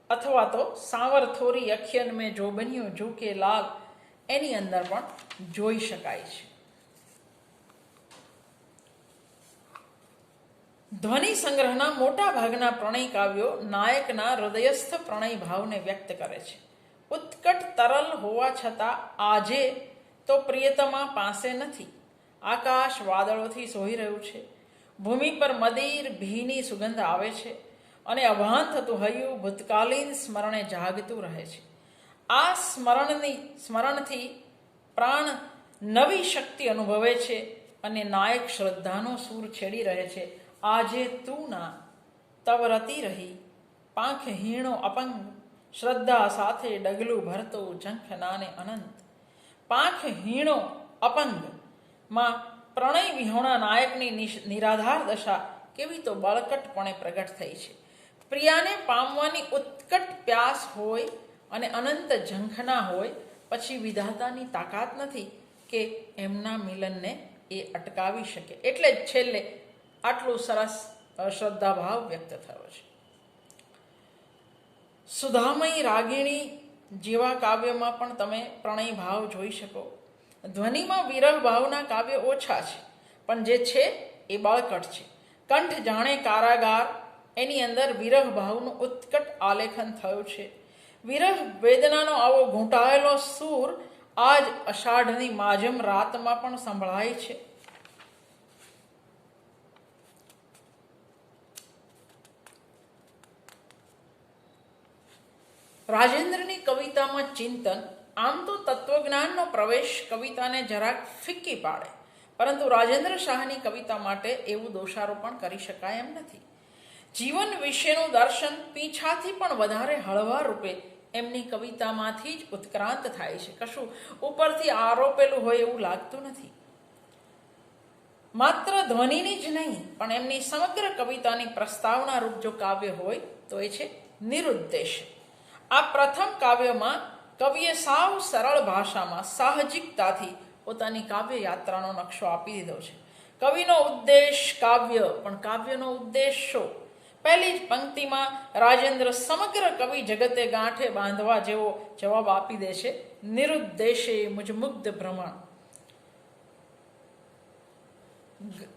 અથવા તો સાવર થોરી અખિયન મેં જો બન્યો ઝૂકે લાલ, એની અંદર પણ જોઈ શકાય છે. ધ્વનિ સંગ્રહના મોટા ભાગના પ્રણય કાવ્યો નાયકના હૃદયસ્થ પ્રણય ભાવને વ્યક્ત કરે છે. ઉત્કટ તરલ હોવા છતાં આજે તો પ્રિયતમા પાસે નથી. આકાશ વાદળોથી સોઈ રહ્યું છે, ભૂમિ પર મદિર ભીની સુગંધ આવે છે અને અભાન થતું હૈયું ભૂતકાલીન સ્મરણે જાગતું રહે છે. આ સ્મરણથી પ્રાણ નવી શક્તિ અનુભવે છે અને નાયક શ્રદ્ધાનો સૂર છેડી રહે છે. આજે તું ના તવ રતી રહી, પાંખ હીણો અપંગ, શ્રદ્ધા સાથે ડગલું ભરતો ઝંખનાને અનંત. પાંખ હીણો અપંગમાં પ્રણય વિહોણા નાયકની નિરાધાર દશા કેવી તો બળકટપણે પ્રગટ થઈ છે. પ્રિયાને પામવાની ઉત્કટ પ્યાસ હોય અને અનંત ઝંખના હોય, પછી વિધાતાની તાકાત નથી કે એમના મિલનને એ અટકાવી શકે. એટલે જ છેલ્લે આટલું સરસ શ્રદ્ધાભાવ વ્યક્ત થયો છે. સુધામયી રાગિણી જેવા કાવ્યમાં પણ તમે પ્રણય ભાવ જોઈ શકો. ધ્વનિમાં વિરહ ભાવના કાવ્ય ઓછા છે, પણ જે છે એ બળકટ છે. કંઠ જાણે કારાગાર, એની અંદર વિરહ ભાવનું ઉત્કટ આલેખન થયું છે. વિરહ વેદનાનો આવો ઘૂંટાયેલો સૂર આજ અષાઢની માજમ રાતમાં પણ સંભળાય છે. રાજેન્દ્રની કવિતામાં ચિંતન, આમ તો તત્વજ્ઞાનનો પ્રવેશ કવિતાને જરાક ફિક્કી પાડે, પરંતુ રાજેન્દ્ર શાહની કવિતા માટે એવું દોષારોપણ કરી શકાય એમ નથી. જીવન વિશેનું દર્શન પીછાથી પણ વધારે હળવા રૂપે એમની કવિતામાંથી જ ઉત્ક્રાંત થાય છે. કશું ઉપરથી આરોપેલું હોય એવું લાગતું નથી. માત્ર ધ્વનિની જ નહીં, પણ એમની સમગ્ર કવિતાની પ્રસ્તાવના રૂપ જો કાવ્ય હોય તો એ છે નિરુદ્દેશ. આ પ્રથમ કાવ્યમાં કવિએ સાવ સરળ ભાષામાં સાહજિકતાથી પોતાની કાવ્ય યાત્રાનો નકશો આપી દીધો છે. કવિનો ઉદ્દેશ કાવ્ય, પણ કાવ્યનો ઉદ્દેશ શો? પહેલી જ પંક્તિમાં રાજેન્દ્ર સમગ્ર કવિ જગતે ગાંઠે બાંધવા જેવો જવાબ આપી દે છે, નિરુદ્દેશે મુજ મુગ્ધ ભ્રમણ.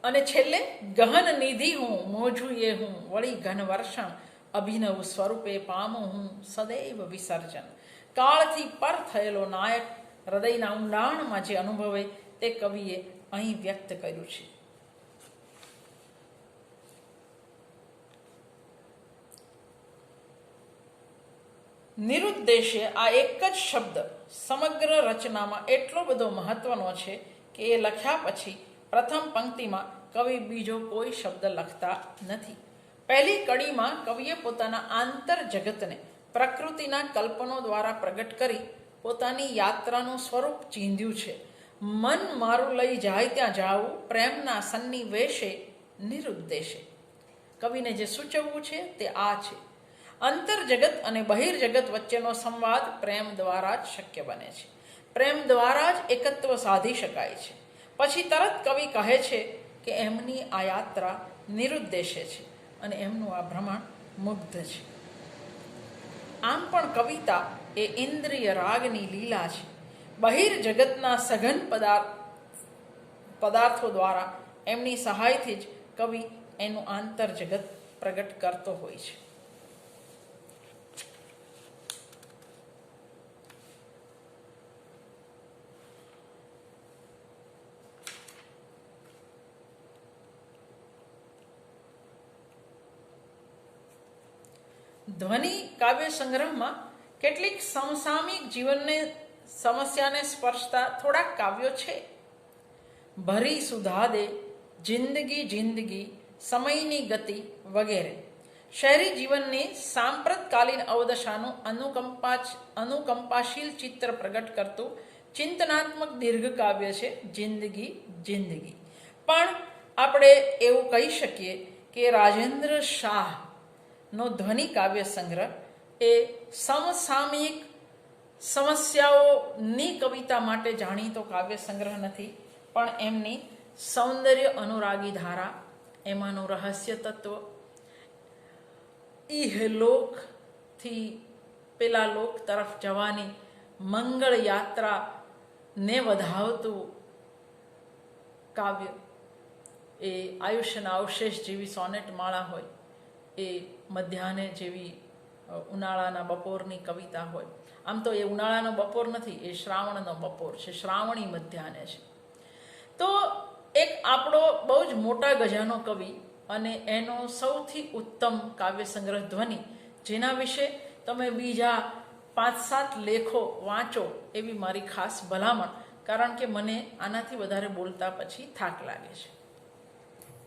અને છેલ્લે ગહન નિધિ હું, મોજું એ હું, વળી ઘન વર્ષણ, અભિનવ સ્વરૂપે પામું હું સદૈવ વિસર્જન. કાળથી પર થયેલો નાયક હૃદયના ઊંડાણમાં જે અનુભવે તે કવિએ અહીં વ્યક્ત કર્યું છે. નિરુદ્દેશે આ એક જ શબ્દ સમગ્ર રચનામાં એટલો બધો મહત્વનો છે કે એ લખ્યા પછી પ્રથમ પંક્તિમાં કવિ બીજો કોઈ શબ્દ લખતા નથી. પહેલી કડીમાં કવિએ પોતાના આંતર જગતને પ્રકૃતિના કલ્પનો દ્વારા પ્રગટ કરી પોતાની યાત્રાનું સ્વરૂપ ચીંધ્યું છે. મન મારું લઈ જાય ત્યાં જાવું, પ્રેમના સન્નિવેશે નિરુદ્દેશે. કવિને જે સૂચવવું છે તે આ છે. અંતર જગત અને બહિર્જગત વચ્ચેનો સંવાદ પ્રેમ દ્વારા જ શક્ય બને છે. પ્રેમ દ્વારા જ એકત્વ સાધી શકાય છે. પછી તરત કવિ કહે છે કે એમની આ યાત્રા નિરુદ્દેશે છે અને એમનું આ ભ્રમણ મુગ્ધ છે. આમ પણ કવિતા એ ઇન્દ્રિય રાગની લીલા છે. બહિર્જગતના સઘન પદાર્થો દ્વારા એમની સહાયથી જ કવિ એનું આંતર જગત પ્રગટ કરતો હોય છે. ધ્વનિ કાવ્ય સંગ્રહમાં કેટલીક સમસામયિક જીવનને સમસ્યાને સ્પર્શતા થોડાક કાવ્યો છે. ભરી સુધા દે, જિંદગી જિંદગી, સમયની ગતિ વગેરે શહેરી જીવનની સાંપ્રતકાલીન અવદશાનું અનુકંપાશીલ ચિત્ર પ્રગટ કરતું ચિંતનાત્મક દીર્ઘ કાવ્ય છે જિંદગી જિંદગી. પણ આપણે એવું કહી શકીએ કે રાજેન્દ્ર શાહનો ધ્વનિ કાવ્ય સંગ્રહ એ સમસામયિક સમસ્યાઓની કવિતા માટે જાણીતો કાવ્ય સંગ્રહ નથી, પણ એમની સૌંદર્ય અનુરાગી ધારા, એમાંનું રહસ્ય તત્વ, ઇહલોકથી પેલા લોક તરફ જવાની મંગળ યાત્રાને વધાવતું કાવ્ય, એ આયુષ્યના અવશેષ જેવી સોનેટ માળા હોય, એ મધ્યાહ્ને જેવી ઉનાળાના બપોરની કવિતા હોય. આમ તો એ ઉનાળાનો બપોર નથી, એ શ્રાવણનો બપોર છે, શ્રાવણી મધ્યાહ્ને છે. તો એક આપણો બહુ જ મોટા ગજાનો કવિ અને એનો સૌથી ઉત્તમ કાવ્ય સંગ્રહ ધ્વનિ, જેના વિશે તમે બીજા 5-7 લેખો વાંચો એવી મારી ખાસ ભલામણ, કારણ કે મને આનાથી વધારે બોલતા પછી થાક લાગે છે.